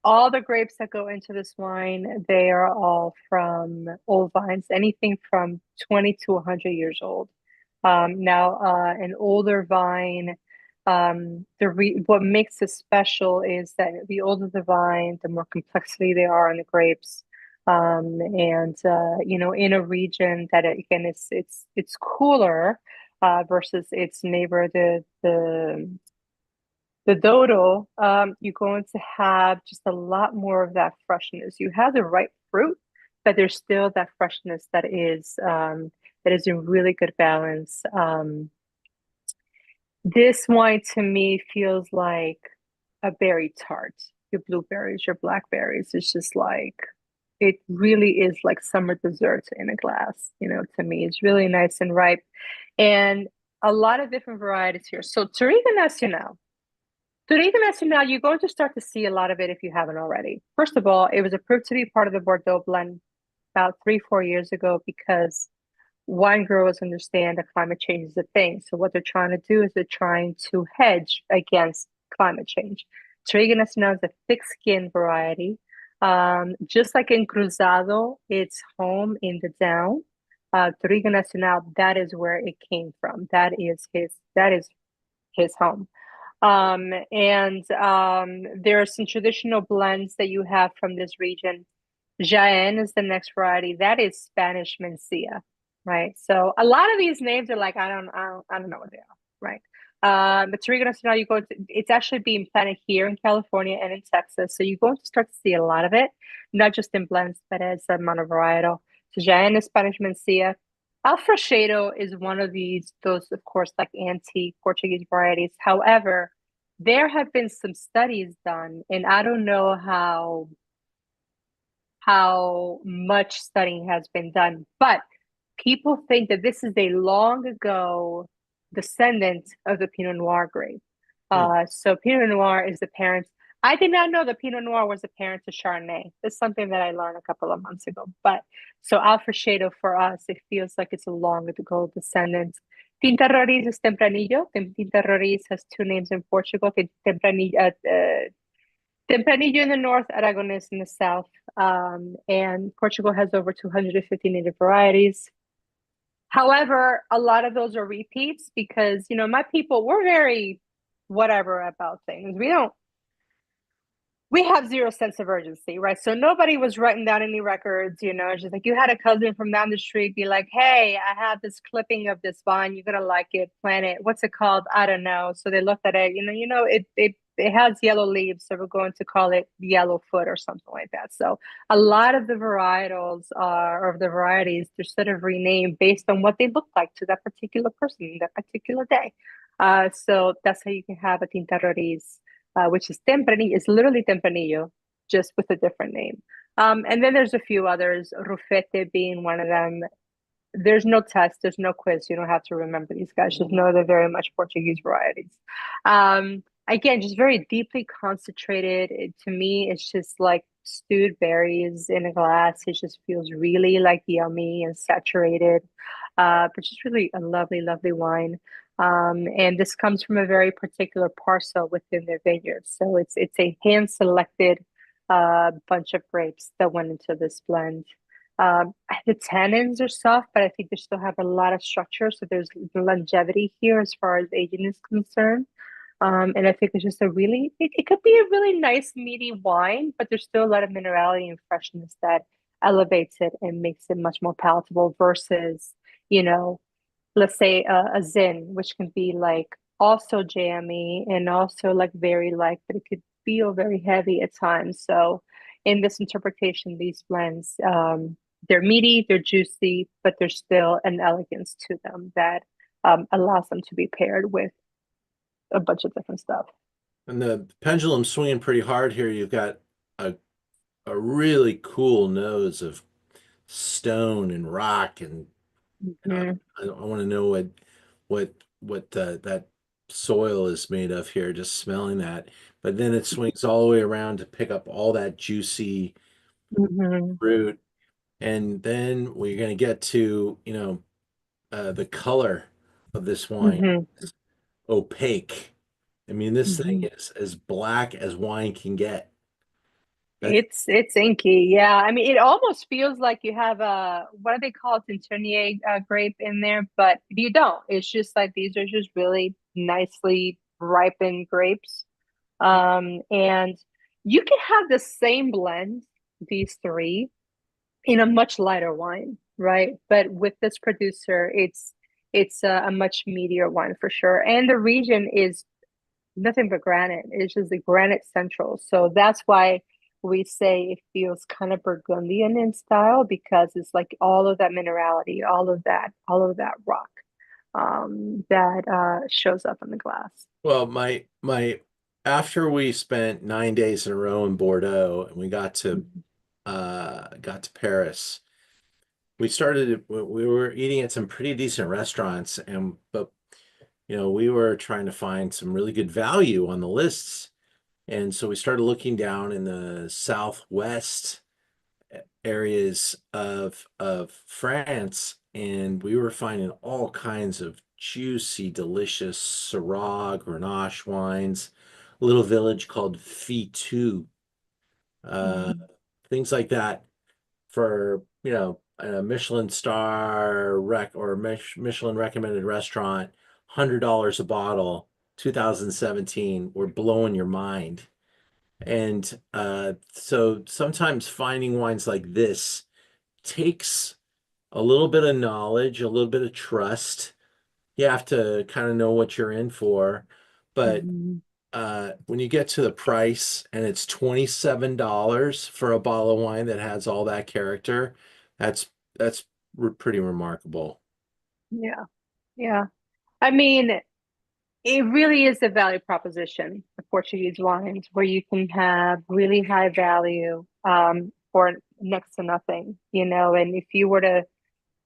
All the grapes that go into this wine, they are all from old vines, anything from 20 to 100 years old. Now, an older vine, what makes it special is that the older the vine, the more complexity there are in the grapes. And in a region that again it's cooler versus its neighbor, the Douro, you're going to have just a lot more of that freshness. You have the right fruit, but there's still that freshness that is in really good balance. This wine to me feels like a berry tart. Your blueberries, your blackberries. It's just like it really is like summer dessert in a glass. To me, it's really nice and ripe, and a lot of different varieties here. So Touriga Nacional. Touriga Nacional, you're going to start to see a lot of it if you haven't already. First of all, it was approved to be part of the Bordeaux blend about 3-4 years ago because wine growers understand that climate change is a thing. So what they're trying to do is they're trying to hedge against climate change. Touriga Nacional is a thick-skinned variety. Just like Encruzado, it's home in the down. Touriga Nacional, that is where it came from. That is his home. And there are some traditional blends that you have from this region. Jaén is the next variety. That is Spanish Mencia, right? So a lot of these names are like I don't know what they are, right? But Touriga Nacional, it's actually being planted here in California and in Texas. So you're going to start to see a lot of it, not just in blends, but as a monovarietal. So Jaén is Spanish Mencia. Alfredo is one of those, of course, like antique Portuguese varieties. However, there have been some studies done, and I don't know how much studying has been done, but people think that this is a long ago descendant of the Pinot Noir grape. Hmm. So Pinot Noir is the parent. I did not know that Pinot Noir was the parent to Chardonnay. That's something that I learned a couple of months ago. But so Alfrescedo for us, it feels like it's a long-ago descendant. Tinta Roriz is Tempranillo. Tinta Roriz has two names in Portugal. Tempranillo in the north, Aragonés in the south. And Portugal has over 250 native varieties. However, a lot of those are repeats because, my people, we're very whatever about things. We have zero sense of urgency, right? So nobody was writing down any records, it's just like you had a cousin from down the street be like, hey, I have this clipping of this vine, you're gonna like it, plant it. What's it called? I don't know. So they looked at it, it has yellow leaves, so we're going to call it yellow foot or something like that. So a lot of the varietals or the varieties, they're sort of renamed based on what they look like to that particular person, that particular day. So that's how you can have a Tinta Roriz, which is Tempranillo, is literally Tempranillo, just with a different name. And then there's a few others, Rufete being one of them. There's no test, there's no quiz. You don't have to remember these guys. Just know they're very much Portuguese varieties. Again, just very deeply concentrated. To me, it's just like stewed berries in a glass. It just feels really like yummy and saturated, but just really a lovely, lovely wine. And this comes from a very particular parcel within their vineyard. So it's a hand selected bunch of grapes that went into this blend. The tannins are soft, but I think they still have a lot of structure. So there's longevity here as far as aging is concerned. And I think it's just it could be a really nice meaty wine, but there's still a lot of minerality and freshness that elevates it and makes it much more palatable versus, let's say a Zin, which can be like also jammy and also like very light, but it could feel very heavy at times. So in this interpretation, these blends, they're meaty, they're juicy, but there's still an elegance to them that allows them to be paired with a bunch of different stuff. And the pendulum's swinging pretty hard here. You've got a really cool nose of stone and rock, and Mhm. I want to know what that soil is made of here, just smelling that. But then it swings all the way around to pick up all that juicy Mhm. fruit. And then we're going to get to, the color of this wine Mhm. is opaque. I mean, this thing Mhm. is as black as wine can get. That, It's inky, yeah. I mean, it almost feels like you have a what do they call it, Centennier grape in there, but you don't. It's just like these are just really nicely ripened grapes. And you can have the same blend, these three, in a much lighter wine, right? But with this producer, it's a much meatier wine for sure. And the region is nothing but granite. It's just the granite central. So that's why we say it feels kind of Burgundian in style because it's like all of that minerality, all of that rock that shows up in the glass. well, my after we spent 9 days in a row in Bordeaux and we got to Paris, we were eating at some pretty decent restaurants, but we were trying to find some really good value on the lists. And so we started looking down in the southwest areas of France, and we were finding all kinds of juicy, delicious Syrah, Grenache wines. A little village called Fitou, uh, Mhm. things like that for a Michelin star rec or Michelin recommended restaurant, $100 a bottle, 2017. We're blowing your mind. And so sometimes finding wines like this takes a little bit of knowledge, a little bit of trust. You have to kind of know what you're in for. But Mhm. when you get to the price and it's $27 for a bottle of wine that has all that character, that's pretty remarkable. Yeah, yeah. I mean, it really is a value proposition, the Portuguese wines, where you can have really high value for next to nothing, And if you were to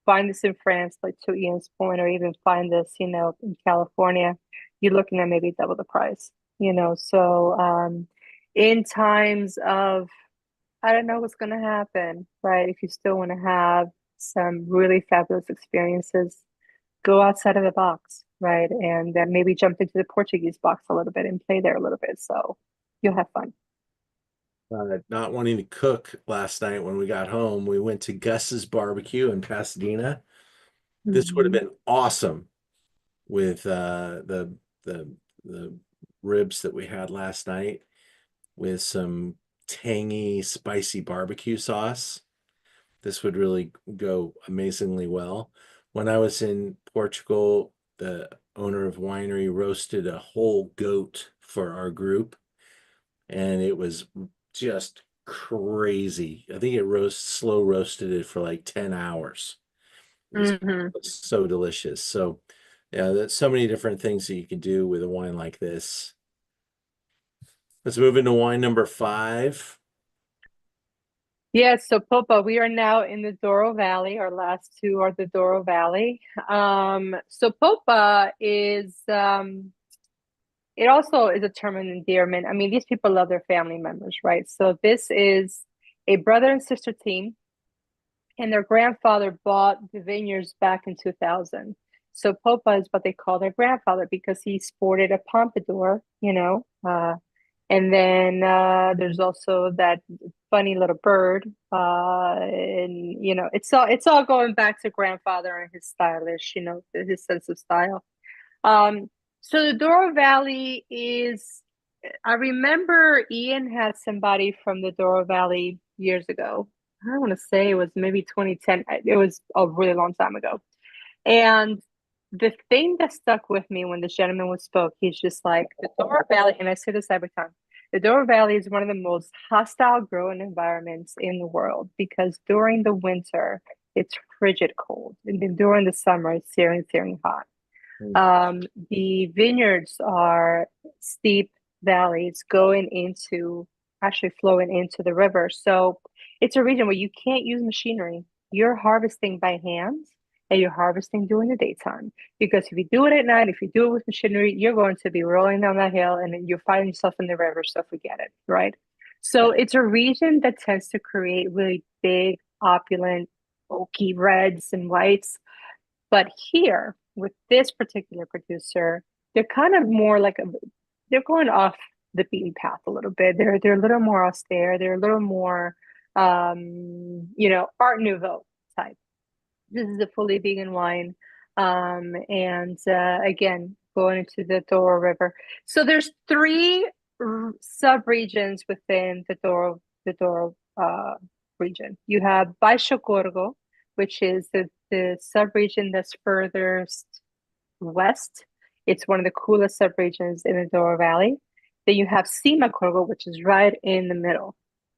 find this in France, like to Ian's point, or even find this, in California, you're looking at maybe double the price, So in times of, I don't know what's going to happen, right? If you still want to have some really fabulous experiences, go outside of the box, right? And then maybe jump into the Portuguese box a little bit and play there a little bit. So you'll have fun. Not wanting to cook last night when we got home, we went to Gus's barbecue in Pasadena. This would have been awesome with the ribs that we had last night with some tangy, spicy barbecue sauce. This would really go amazingly well. When I was in Portugal, the owner of winery roasted a whole goat for our group, and it was just crazy. I think it slow roasted it for like 10 hours. It was so delicious. So yeah, there's so many different things that you can do with a wine like this. Let's move into wine number 5. Yes, so Pôpa, we are now in the Douro Valley. Our last two are the Douro Valley. So Pôpa is it also is a term of endearment. I mean, these people love their family members, right? So this is a brother and sister team, and their grandfather bought the vineyards back in 2000. So Pôpa is what they call their grandfather because he sported a pompadour, and then there's also that funny little bird, and it's all going back to grandfather and his stylish, his sense of style. So the Douro Valley is, I remember Ian had somebody from the Douro Valley years ago. I don't want to say it was maybe 2010. It was a really long time ago. And the thing that stuck with me when this gentleman spoke, he's just like, the Douro Valley, and I say this every time, the Douro Valley is one of the most hostile growing environments in the world because during the winter, it's frigid cold. And then during the summer, it's searing, searing hot. The vineyards are steep valleys actually flowing into the river. So it's a region where you can't use machinery. You're harvesting by hand and you're harvesting during the daytime. Because if you do it at night, if you do it with machinery, you're going to be rolling down that hill and then you're finding yourself in the river. So forget it, right? So it's a region that tends to create really big, opulent, oaky reds and whites. But here, with this particular producer, they're kind of more like they're going off the beaten path a little bit. They're a little more austere. They're a little more, Art Nouveau type. This is a fully vegan wine, and again, going into the Douro River. So there's 3 sub-regions within the Douro region. You have Baixo Corgo, which is the sub-region that's furthest west. It's one of the coolest sub-regions in the Douro Valley. Then you have Cima Corgo, which is right in the middle.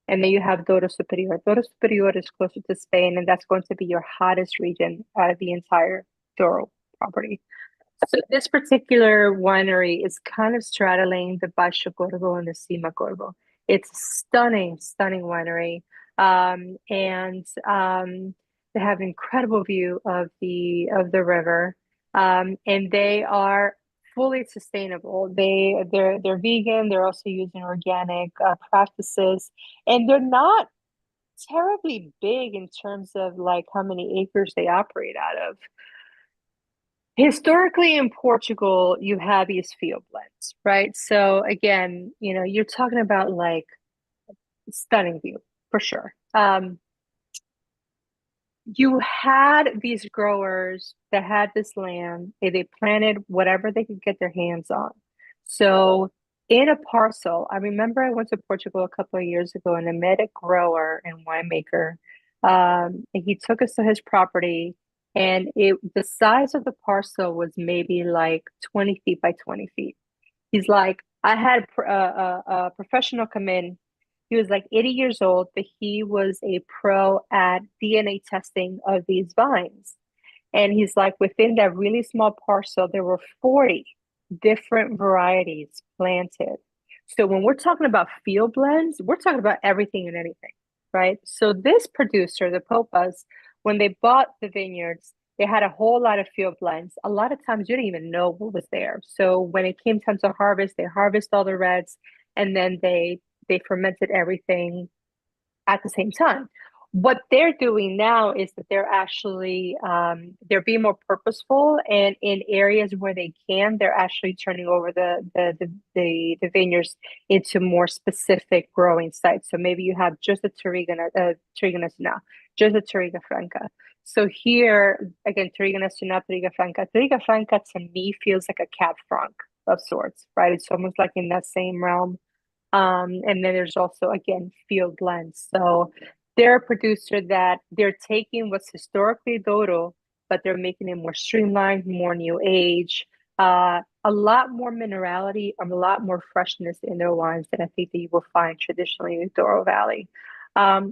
And then you have Douro Superior. Douro Superior is closer to Spain, and that's going to be your hottest region out of the entire Douro property. So this particular winery is kind of straddling the Baixo Corgo and the Cima Corgo. It's stunning, stunning winery. They have an incredible view of the river. And they are fully sustainable. They're vegan. They're also using organic practices, and they're not terribly big in terms of like how many acres they operate out of. Historically in Portugal, you have these field blends, right? So again, you're talking about like stunning view for sure. You had these growers that had this land, and they planted whatever they could get their hands on. So in a parcel, I remember I went to Portugal a couple of years ago and I met a grower and winemaker. And he took us to his property, and the size of the parcel was maybe like 20 feet by 20 feet. He's like, I had a professional come in. He was like 80 years old, but he was a pro at DNA testing of these vines. And he's like, within that really small parcel, there were 40 different varieties planted. So when we're talking about field blends, we're talking about everything and anything, right? So this producer, the Pôpas, when they bought the vineyards, they had a whole lot of field blends. A lot of times you didn't even know what was there. So when it came time to harvest, they harvest all the reds, and then they fermented everything at the same time. What they're doing now is that they're actually they're being more purposeful, and in areas where they can, they're actually turning over the vineyards into more specific growing sites. So maybe you have just a Touriga Nacional, just a Touriga Franca. So here again, Touriga Nacional, Touriga Franca. Touriga Franca to me feels like a Cab Franc of sorts, right? It's almost like in that same realm. And then there's also, again, field blends. So they're a producer that they're taking what's historically Douro, but they're making it more streamlined, more new age, a lot more minerality, a lot more freshness in their wines than I think that you will find traditionally in the Douro Valley.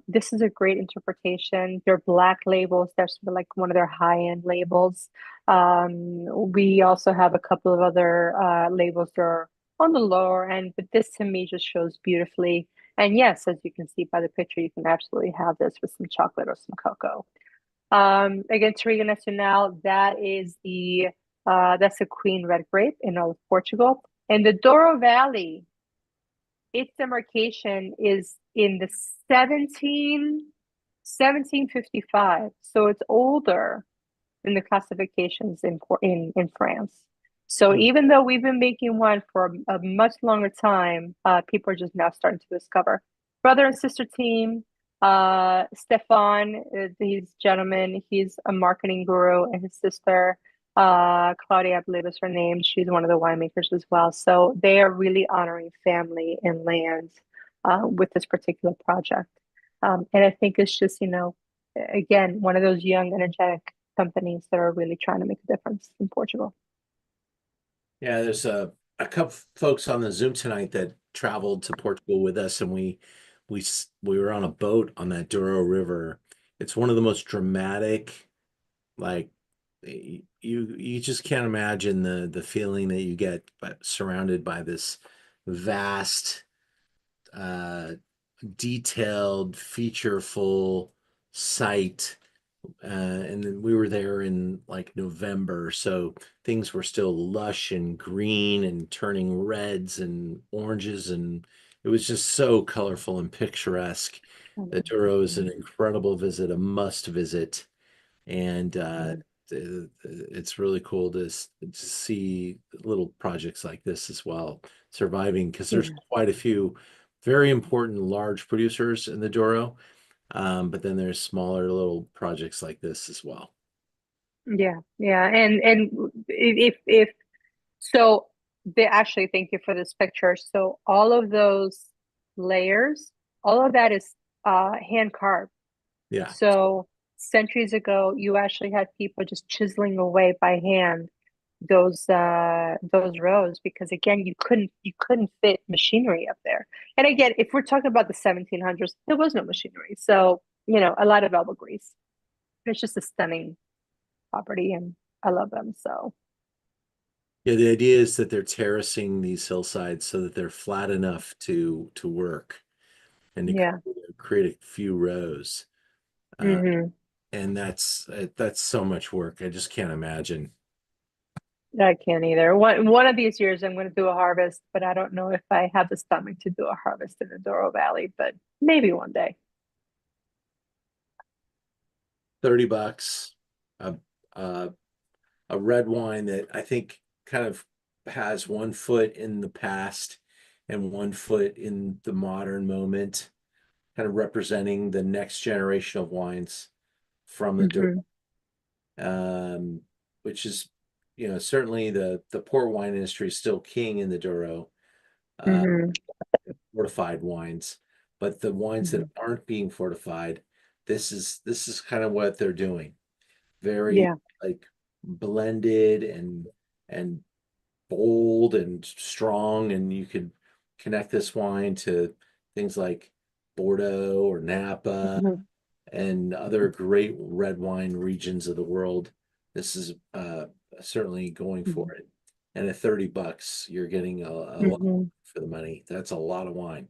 This is a great interpretation. They're black labels. They're sort of like one of their high-end labels. We also have a couple of other labels that are on the lower end, but this to me just shows beautifully. And yes, as you can see by the picture, you can absolutely have this with some chocolate or some cocoa. Again, Touriga Nacional, that's a queen red grape in all of Portugal. And the Douro Valley, its demarcation is in the 1755. So it's older than the classifications in France. So even though we've been making wine for a much longer time, people are just now starting to discover. Brother and sister team, Stefan, these gentlemen, he's a marketing guru, and his sister, Claudia, I believe is her name. She's one of the winemakers as well. So they are really honoring family and land with this particular project. And I think it's just, again, one of those young, energetic companies that are really trying to make a difference in Portugal. Yeah, there's a couple folks on the Zoom tonight that traveled to Portugal with us, and we were on a boat on that Douro River. It's one of the most dramatic, like you just can't imagine the feeling that you get surrounded by this vast, detailed, featureful site. And then we were there in like November, so things were still lush and green and turning reds and oranges, and it was just so colorful and picturesque. The Douro is an incredible visit, a must visit, and it's really cool to see little projects like this as well surviving, because there's quite a few very important large producers in the Douro. But then there's smaller little projects like this as well. Yeah, and if so, they actually, thank you for this picture. So all of those layers, all of that is hand carved. Yeah. So centuries ago, you actually had people just chiseling away by hand those rows, because again, you couldn't fit machinery up there. And again, if we're talking about the 1700s, there was no machinery, so a lot of elbow grease. It's just a stunning property, and I love them. So Yeah, the idea is that they're terracing these hillsides so that they're flat enough to work and to create a few rows. And that's so much work. I just can't imagine. I can't either. One of these years I'm going to do a harvest, but I don't know if I have the stomach to do a harvest in the Douro Valley, but maybe one day. $30, a red wine that I think kind of has one foot in the past and one foot in the modern moment, kind of representing the next generation of wines from the Douro, which is, certainly the port wine industry is still king in the Douro, fortified wines, but the wines that aren't being fortified, this is kind of what they're doing. Very like blended and bold and strong, and you could connect this wine to things like Bordeaux or Napa and other great red wine regions of the world. This is certainly going for it. And at $30, you're getting a lot for the money. That's a lot of wine.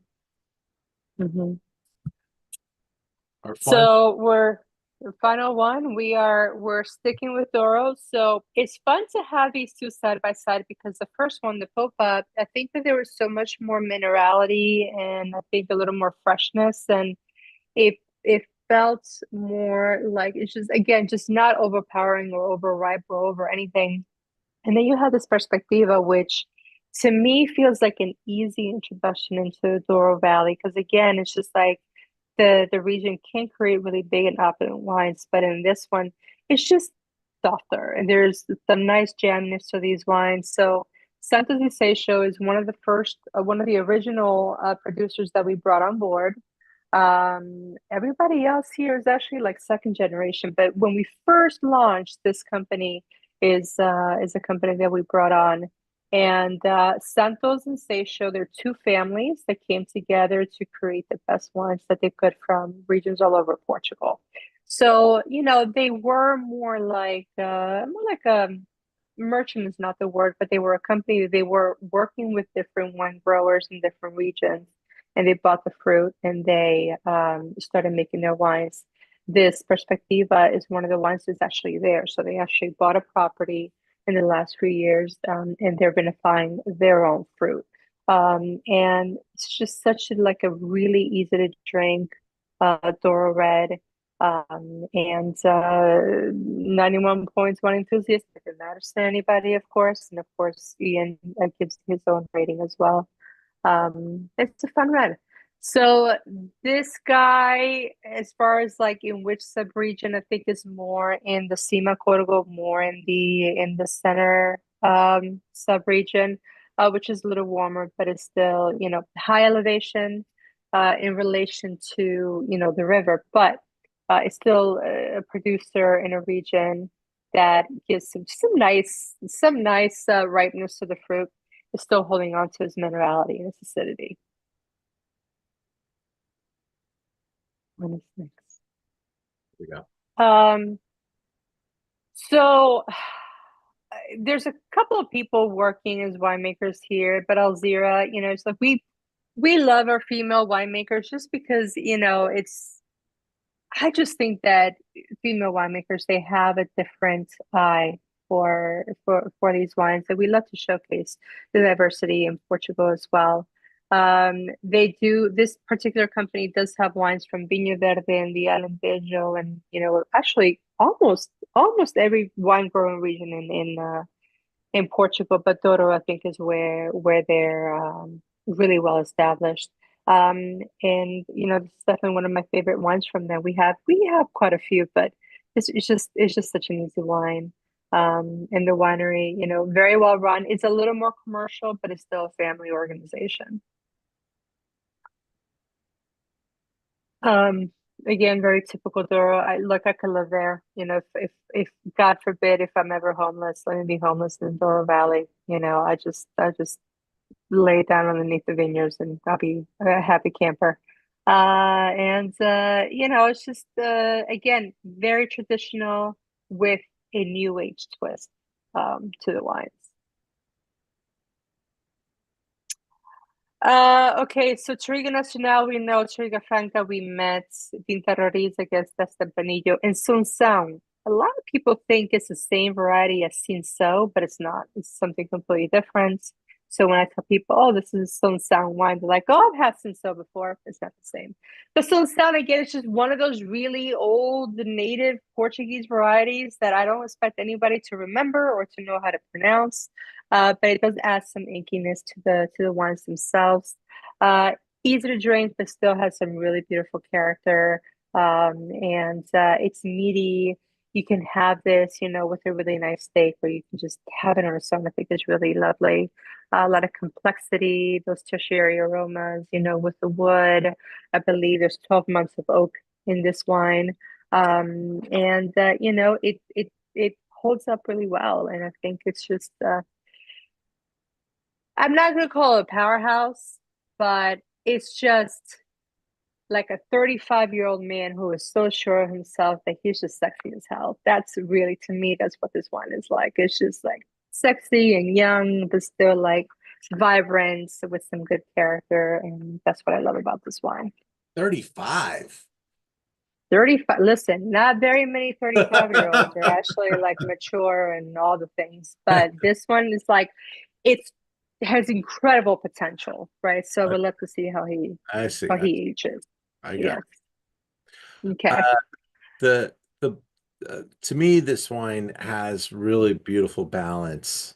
So The final one, we're sticking with Douro. So it's fun to have these two side by side because the first one, the Pôpa, I think that there was so much more minerality and I think a little more freshness, and it felt more like it's just again just not overpowering or overripe or over anything. And then you have this Perspectiva, which to me feels like an easy introduction into the Douro Valley because again, it's just like the region can create really big and opulent wines, but in this one, it's just softer and there's some nice jamness to these wines. So Santos and Seixo is one of the first, one of the original producers that we brought on board. Everybody else here is actually like second generation, but when we first launched, this company is a company that we brought on. And Santos and Seixo, they're two families that came together to create the best wines that they could from regions all over Portugal. So, you know, they were more like a merchant is not the word, but they were a company. They were working with different wine growers in different regions, and they bought the fruit and they started making their wines. This Perspectiva is one of the wines that's actually there. So they actually bought a property in the last few years, and they're vinifying their own fruit. And it's just such like a really easy to drink Douro Red, and 91 points, one enthusiast. If it matters to anybody, of course, and of course Ian gives his own rating as well. It's a fun red. So this guy, as far as like in which sub-region, I think is more in the Cima Corgo, more in the center sub-region, which is a little warmer, but it's still, you know, high elevation in relation to, you know, the river, but it's still a producer in a region that gives some nice ripeness to the fruit. Is still holding on to his minerality and his acidity. When is next? Here we go. So there's a couple of people working as winemakers here, but Alzira, you know, it's like we love our female winemakers just because, you know, I just think that female winemakers, they have a different eye for these wines, that we love to showcase the diversity in Portugal as well. They do, this particular company does have wines from Vinho Verde and the Alentejo, and you know, actually almost every wine growing region in Portugal, but Douro, I think, is where they're really well established. And you know, this is definitely one of my favorite wines from them. We have quite a few, but it's just such an easy wine. And the winery, you know, very well run. It's a little more commercial, but it's still a family organization. Um, Again, very typical Douro. I could live there. You know, if God forbid, if I'm ever homeless, let me be homeless in Douro Valley. You know, I just lay down underneath the vineyards and I'll be a happy camper. And you know, it's just again very traditional with a new age twist to the wines. Okay, so Trigo Nacional, we know Trigo Franca, we met Tinta Roriz, I guess that's the Bonillo, and Sunção. A lot of people think it's the same variety as Cinsault, but it's not. It's something completely different. So when I tell people, oh, this is Sunção wine, they're like, oh, I've had Cinsault before. It's not the same. But Sunção, again, it's just one of those really old native Portuguese varieties that I don't expect anybody to remember or to know how to pronounce. But it does add some inkiness to the wines themselves. Easy to drink, but still has some really beautiful character. And it's meaty. You can have this, you know, with a really nice steak, or you can just have it on its own. I think it's really lovely. A lot of complexity, those tertiary aromas, you know, with the wood. I believe there's 12 months of oak in this wine. And you know, it holds up really well. And I think it's just I'm not gonna call it a powerhouse, but it's just like a 35-year-old man who is so sure of himself that he's just sexy as hell. That's really, to me, that's what this wine is like. It's just like sexy and young, but still like vibrant with some good character. And that's what I love about this wine. 35. 35. Listen, not very many 35-year-olds are actually like mature and all the things, but this one is like it has incredible potential, right? So we'll love to see I see. how he ages. I got Yes. Okay. the to me, this wine has really beautiful balance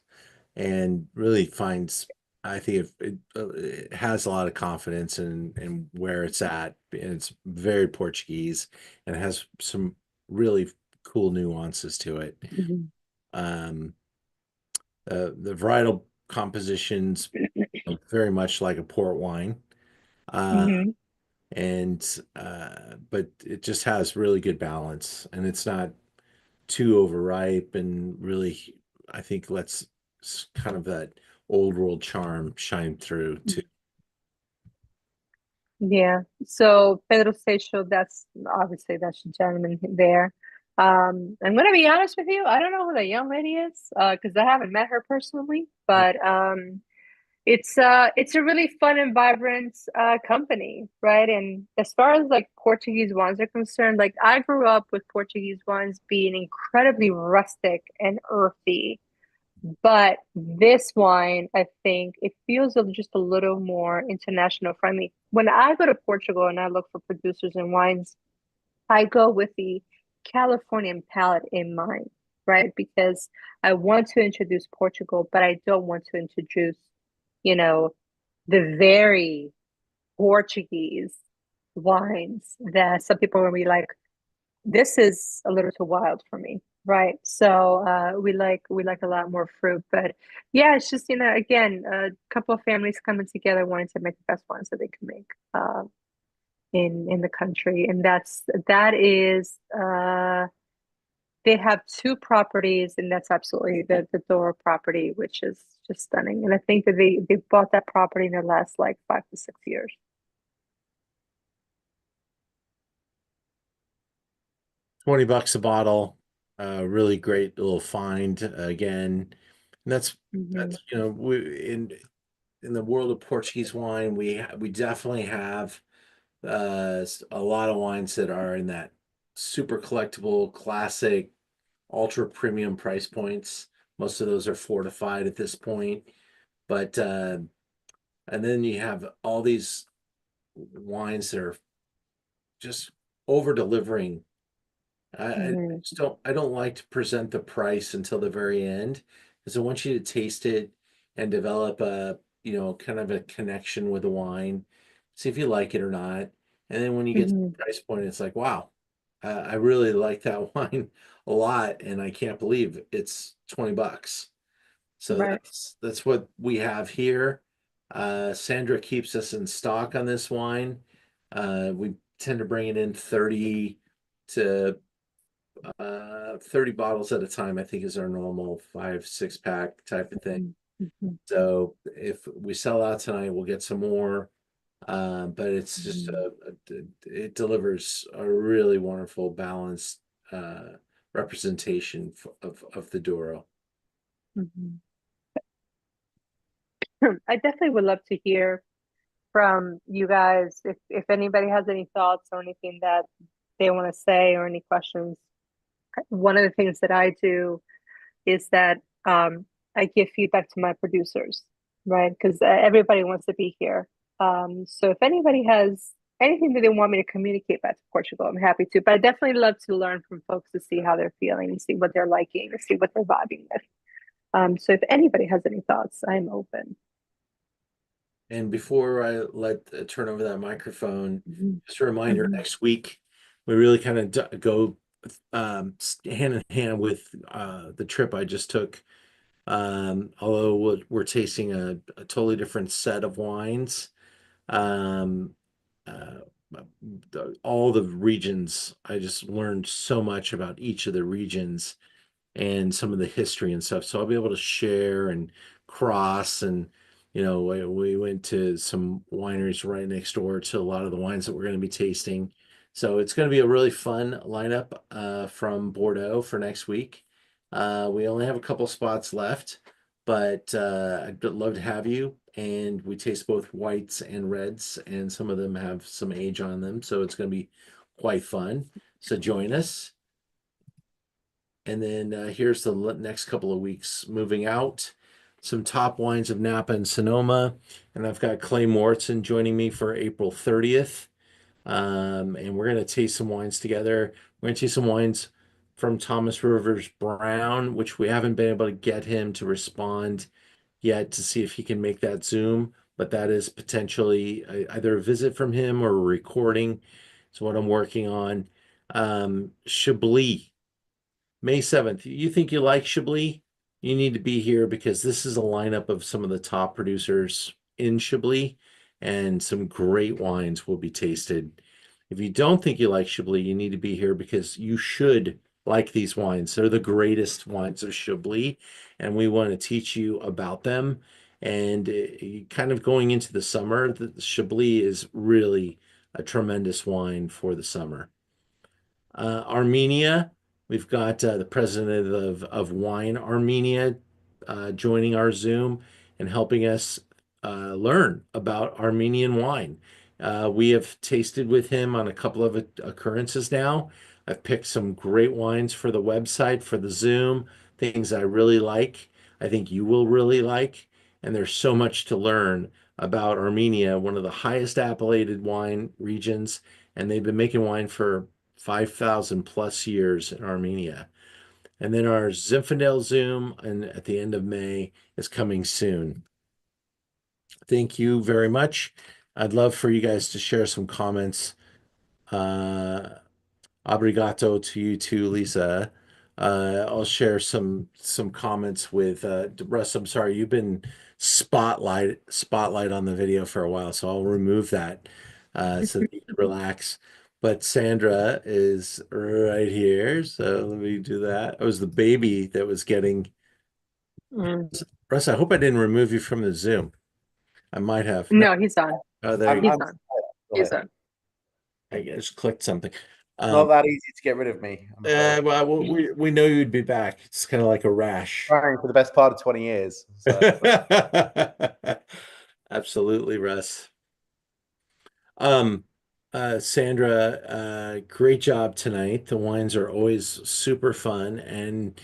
and really finds. I think it has a lot of confidence in where it's at, and it's very Portuguese, and it has some really cool nuances to it. Mhm. Um, the varietal compositions look very much like a port wine, uh, Mhm. and but it just has really good balance, and it's not too overripe, and really, I think lets kind of that old world charm shine through too. Yeah. So Pedro Seixo, that's the gentleman there. I'm gonna be honest with you. I don't know who the young lady is, because I haven't met her personally, but it's a really fun and vibrant company, right? And as far as like Portuguese wines are concerned, like I grew up with Portuguese wines being incredibly rustic and earthy. But this wine, I think it feels just a little more international friendly. When I go to Portugal and I look for producers and wines, I go with the Californian palate in mind, right? Because I want to introduce Portugal, but I don't want to introduce, you know, the very Portuguese wines that some people will be like, this is a little too wild for me, right? So we like a lot more fruit, but yeah, it's just again a couple of families coming together wanting to make the best wines that they can make in the country, and that is they have two properties, and that's absolutely the Douro property, which is just stunning. And I think that they bought that property in the last like 5 to 6 years. $20 a bottle, really great little find again. And Hmm. that's we in the world of Portuguese wine, we definitely have a lot of wines that are in that super collectible, classic, ultra premium price points. Most of those are fortified at this point, but and then you have all these wines that are just over delivering. I Hmm. just I don't like to present the price until the very end because I want you to taste it and develop a kind of a connection with the wine, see if you like it or not. And then when you get to Hmm. the price point, it's like, wow, I really like that wine a lot, and I can't believe it's $20. So Right. that's what we have here. Sandra keeps us in stock on this wine. We tend to bring it in 30 to 30 bottles at a time, I think is our normal 5, 6 pack type of thing. Mhm. So if we sell out tonight, we'll get some more. But it's just Mhm. it delivers a really wonderful balanced representation of the Douro. Mhm. I definitely would love to hear from you guys if anybody has any thoughts or anything that they want to say or any questions. One of the things that I do is that I give feedback to my producers, right? Because everybody wants to be here. So if anybody has anything that they want me to communicate back to Portugal, I'm happy to. But I definitely love to learn from folks to see how they're feeling and see what they're liking and see what they're vibing with. So if anybody has any thoughts, I'm open. And before I turn over that microphone, Mhm. just a reminder, Mhm. next week we really kind of go hand in hand with the trip I just took. Although we're tasting a totally different set of wines. Um, uh, all the regions, I just learned so much about each of the regions and some of the history and stuff. So I'll be able to share and cross. And we went to some wineries right next door to a lot of the wines that we're going to be tasting. So it's going to be a really fun lineup from Bordeaux for next week. We only have a couple spots left, but I'd love to have you. And we taste both whites and reds, and some of them have some age on them. So it's going to be quite fun. So join us. And then here's the next couple of weeks moving out. Some top wines of Napa and Sonoma. And I've got Clay Morton joining me for April 30th. And we're going to taste some wines together. We're going to taste some wines from Thomas Rivers Brown, which we haven't been able to get him to respond yet to see if he can make that Zoom. But that is potentially either a visit from him or a recording. It's what I'm working on. Chablis. May 7th. You think you like Chablis? You need to be here because this is a lineup of some of the top producers in Chablis, and some great wines will be tasted. If you don't think you like Chablis, you need to be here because you should like these wines. They're the greatest wines of Chablis, and we want to teach you about them. And kind of going into the summer, the Chablis is really a tremendous wine for the summer. Armenia, we've got the president of Wine Armenia joining our Zoom and helping us learn about Armenian wine. We have tasted with him on a couple of occurrences now. I've picked some great wines for the website, for the Zoom, things I really like. I think you will really like. And there's so much to learn about Armenia, one of the highest appellated wine regions. And they've been making wine for 5,000 plus years in Armenia. And then our Zinfandel Zoom and at the end of May is coming soon. Thank you very much. I'd love for you guys to share some comments. Obrigado to you too, Lisa. I'll share some comments with Russ. I'm sorry, you've been spotlight on the video for a while, so I'll remove that so that you can relax. But Sandra is right here, so let me do that. It was the baby that was getting. Russ, I hope I didn't remove you from the Zoom. I might have. No, he's on. Oh, there you He's go. on. He's on. I just clicked something. Not that easy to get rid of me. I'm sorry. Well, we know you'd be back. It's kind of like a rash. Trying for the best part of 20 years. So. Absolutely, Russ. Sandra, great job tonight. The wines are always super fun, and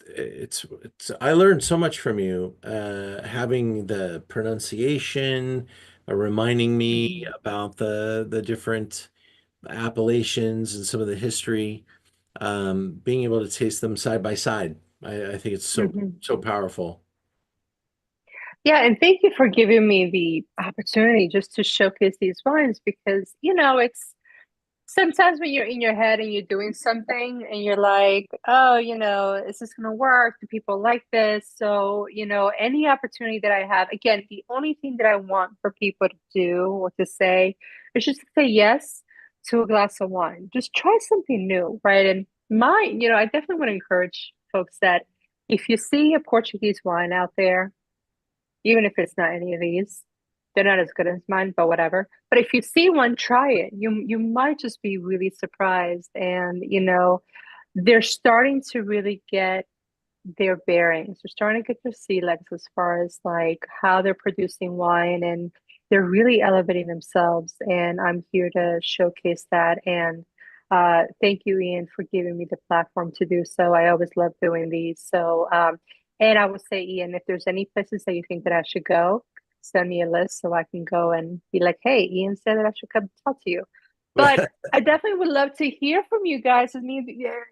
it's I learned so much from you. Having the pronunciation, reminding me about the different appellations and some of the history, being able to taste them side by side. I think it's so powerful. Yeah, and thank you for giving me the opportunity just to showcase these wines because, it's sometimes when you're in your head and you're doing something and you're like, oh, is this going to work? Do people like this? So, any opportunity that I have, again, the only thing that I want for people to do or to say is just to say yes to a glass of wine. Just try something new, right? And I definitely want to encourage folks that if you see a Portuguese wine out there, even if it's not any of these, they're not as good as mine, but whatever. But if you see one, try it. You might just be really surprised. And they're starting to really get their bearings. They're starting to get their sea legs as far as like how they're producing wine, and they're really elevating themselves. And I'm here to showcase that. And thank you, Ian, for giving me the platform to do so. I always love doing these. So and I would say, Ian, if there's any places that you think that I should go, send me a list so I can go and be like, hey, Ian said that I should come talk to you. But I definitely would love to hear from you guys. I mean,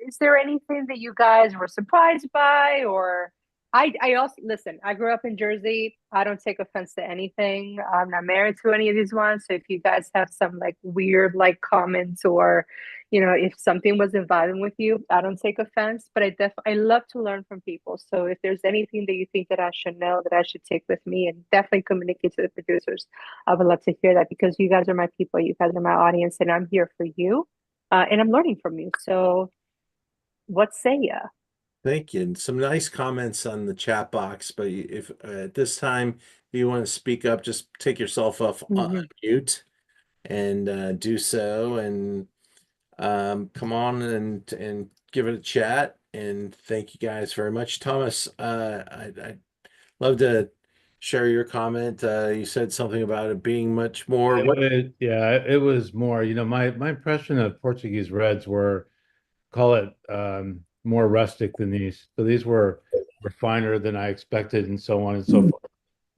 is there anything that you guys were surprised by? Or I also, listen, I grew up in Jersey. I don't take offense to anything. I'm not married to any of these ones. So if you guys have some like weird like comments or if something wasn't vibing with you, I don't take offense, but I love to learn from people. So if there's anything that you think that I should know, that I should take with me and definitely communicate to the producers, I would love to hear that because you guys are my people, you guys are my audience, and I'm here for you. And I'm learning from you. So what say ya? Thank you. And some nice comments on the chat box, but if at this time you want to speak up, just take yourself off mute and do so, and come on and give it a chat. And thank you guys very much. Thomas, I'd love to share your comment? You said something about it being much more. It was more, my impression of Portuguese reds were, call it more rustic than these. So these were finer than I expected and so on and so forth.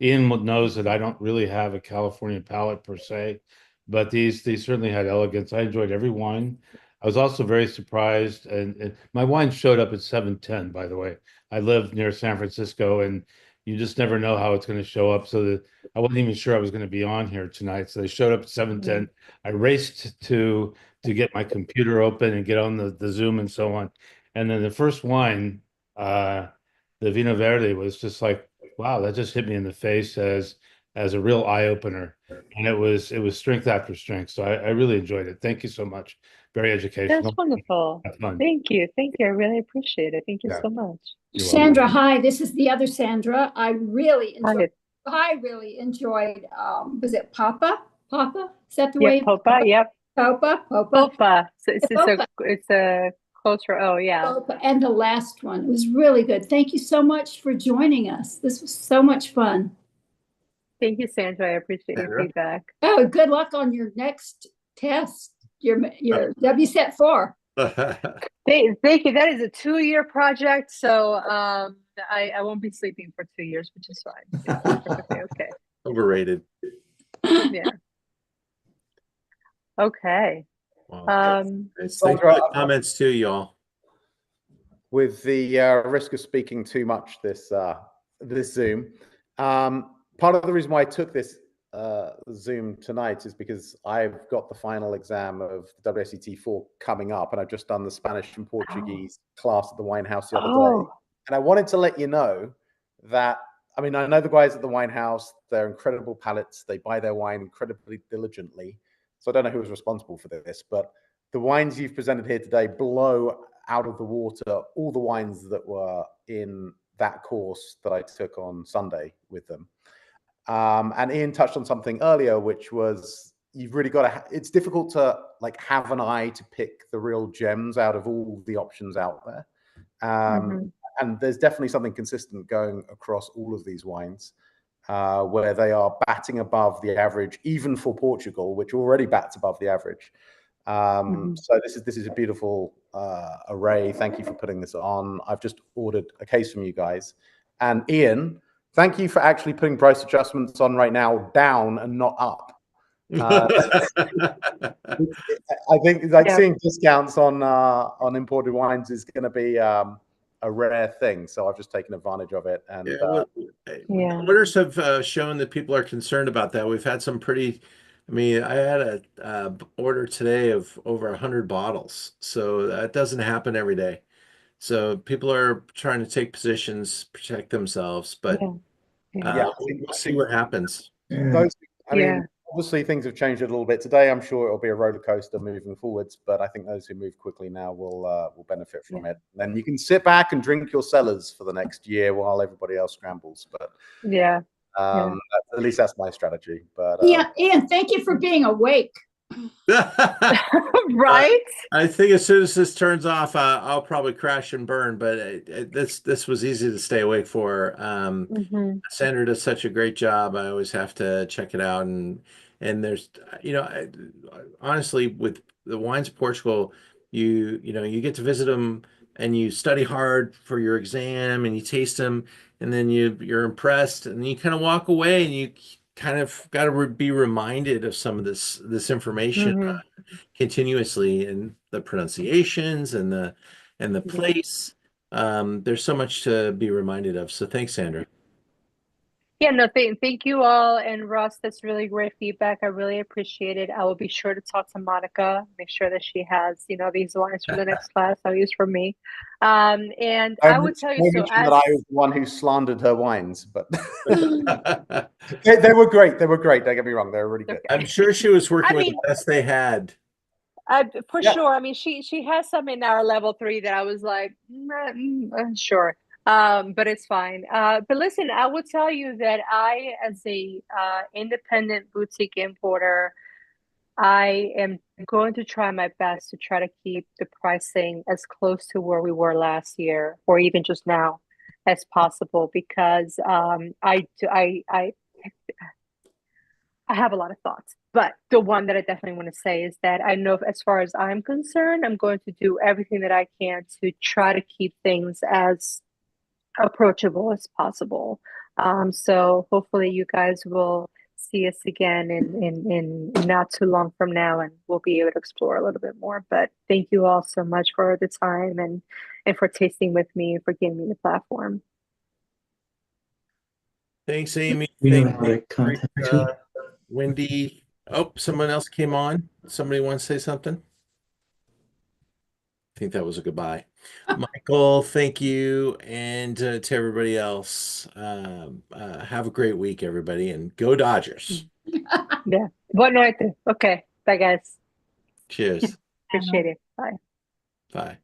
Ian knows that I don't really have a California palate per se, but these certainly had elegance. I enjoyed every wine. I was also very surprised, and my wine showed up at 7:10, by the way. I live near San Francisco, and you just never know how it's going to show up. So I wasn't even sure I was going to be on here tonight. So they showed up at 7:10. I raced to get my computer open and get on the Zoom and so on. And then the first wine, the Vino Verde, was just like, wow, that just hit me in the face as a real eye opener, and it was strength after strength. So I really enjoyed it. Thank you so much. Very educational. That's wonderful. Have fun. Thank you. Thank you. I really appreciate it. Thank you Yeah. so much. You're Sandra, welcome. hi. This is the other Sandra. I really enjoyed. Hi. I really enjoyed. Was it Papa? Papa? Is that the Yep, way? Pôpa. Yep. Papa. Pôpa. So it's Pôpa. it's a closer. Oh, yeah. Papa. And the last one. It was really good. Thank you so much for joining us. This was so much fun. Thank you, Sandra. I appreciate your Sandra? feedback. Oh, good luck on your next test. Your WSET 4. Thank you. That is a 2-year project, so I won't be sleeping for 2 years, which is fine. It's perfectly okay. Overrated. Yeah. Okay. Wow. Thanks for the comments too, y'all. With the risk of speaking too much this Zoom, part of the reason why I took this Zoom tonight is because I've got the final exam of the WSET 4 coming up, and I've just done the Spanish and Portuguese class at the wine house the other day. And I wanted to let you know that, I mean, I know the guys at the wine house, they're incredible palates. They buy their wine incredibly diligently. So I don't know who was responsible for this, but the wines you've presented here today blow out of the water all the wines that were in that course that I took on Sunday with them. And Ian touched on something earlier, which was you've really got to, it's difficult to like have an eye to pick the real gems out of all the options out there. And there's definitely something consistent going across all of these wines, where they are batting above the average, even for Portugal, which already bats above the average. So this is a beautiful array. Thank you for putting this on. I've just ordered a case from you guys. And Ian, thank you for actually putting price adjustments on right now down and not up. I think like seeing discounts on imported wines is going to be a rare thing. So I've just taken advantage of it. And orders have shown that people are concerned about that. We've had some pretty. I mean, I had a order today of over 100 bottles, so that doesn't happen every day. So people are trying to take positions, protect themselves, but we'll see what happens. I mean, obviously things have changed a little bit today. I'm sure it'll be a roller coaster moving forwards, but I think those who move quickly now will benefit from it. Then you can sit back and drink your cellars for the next year while everybody else scrambles. But at least that's my strategy. But Ian, thank you for being awake. Right? I think as soon as this turns off, I'll probably crash and burn. But this was easy to stay awake for. Sandra does such a great job. I always have to check it out, and there's honestly with the wines of Portugal, you get to visit them and you study hard for your exam and you taste them, and then you're impressed, and you kind of walk away and you kind of got to be reminded of some of this information continuously, and the pronunciations and the place. There's so much to be reminded of. So thanks, Sandra. Yeah, no, thank you all. And Ross, that's really great feedback. I really appreciate it. I will be sure to talk to Monica, make sure that she has, these wines for the next class I'll use for me. And I would tell you, that I was the one who slandered her wines, but they were great. They were great. Don't get me wrong. They were really good. I'm sure she was working with the best they had. For sure. I mean, she has some in our level 3 that I was like, sure. But it's fine. But listen, I would tell you that I, as a independent boutique importer, I am going to try my best to try to keep the pricing as close to where we were last year, or even just now. as possible, because I have a lot of thoughts, but the one that I definitely want to say is that I know, as far as I'm concerned, I'm going to do everything that I can to try to keep things as approachable as possible. So hopefully you guys will see us again in not too long from now, and we'll be able to explore a little bit more. But thank you all so much for the time and for tasting with me and for giving me the platform. Thanks, Amy. We know Thank how to contact you. Wendy. Oh, someone else came on. Somebody want to say something? I think that was a goodbye. Michael, thank you. And to everybody else, have a great week, everybody, and go Dodgers. Yeah. Boa noite. Okay. Bye, guys. Cheers. Appreciate it. Bye. Bye.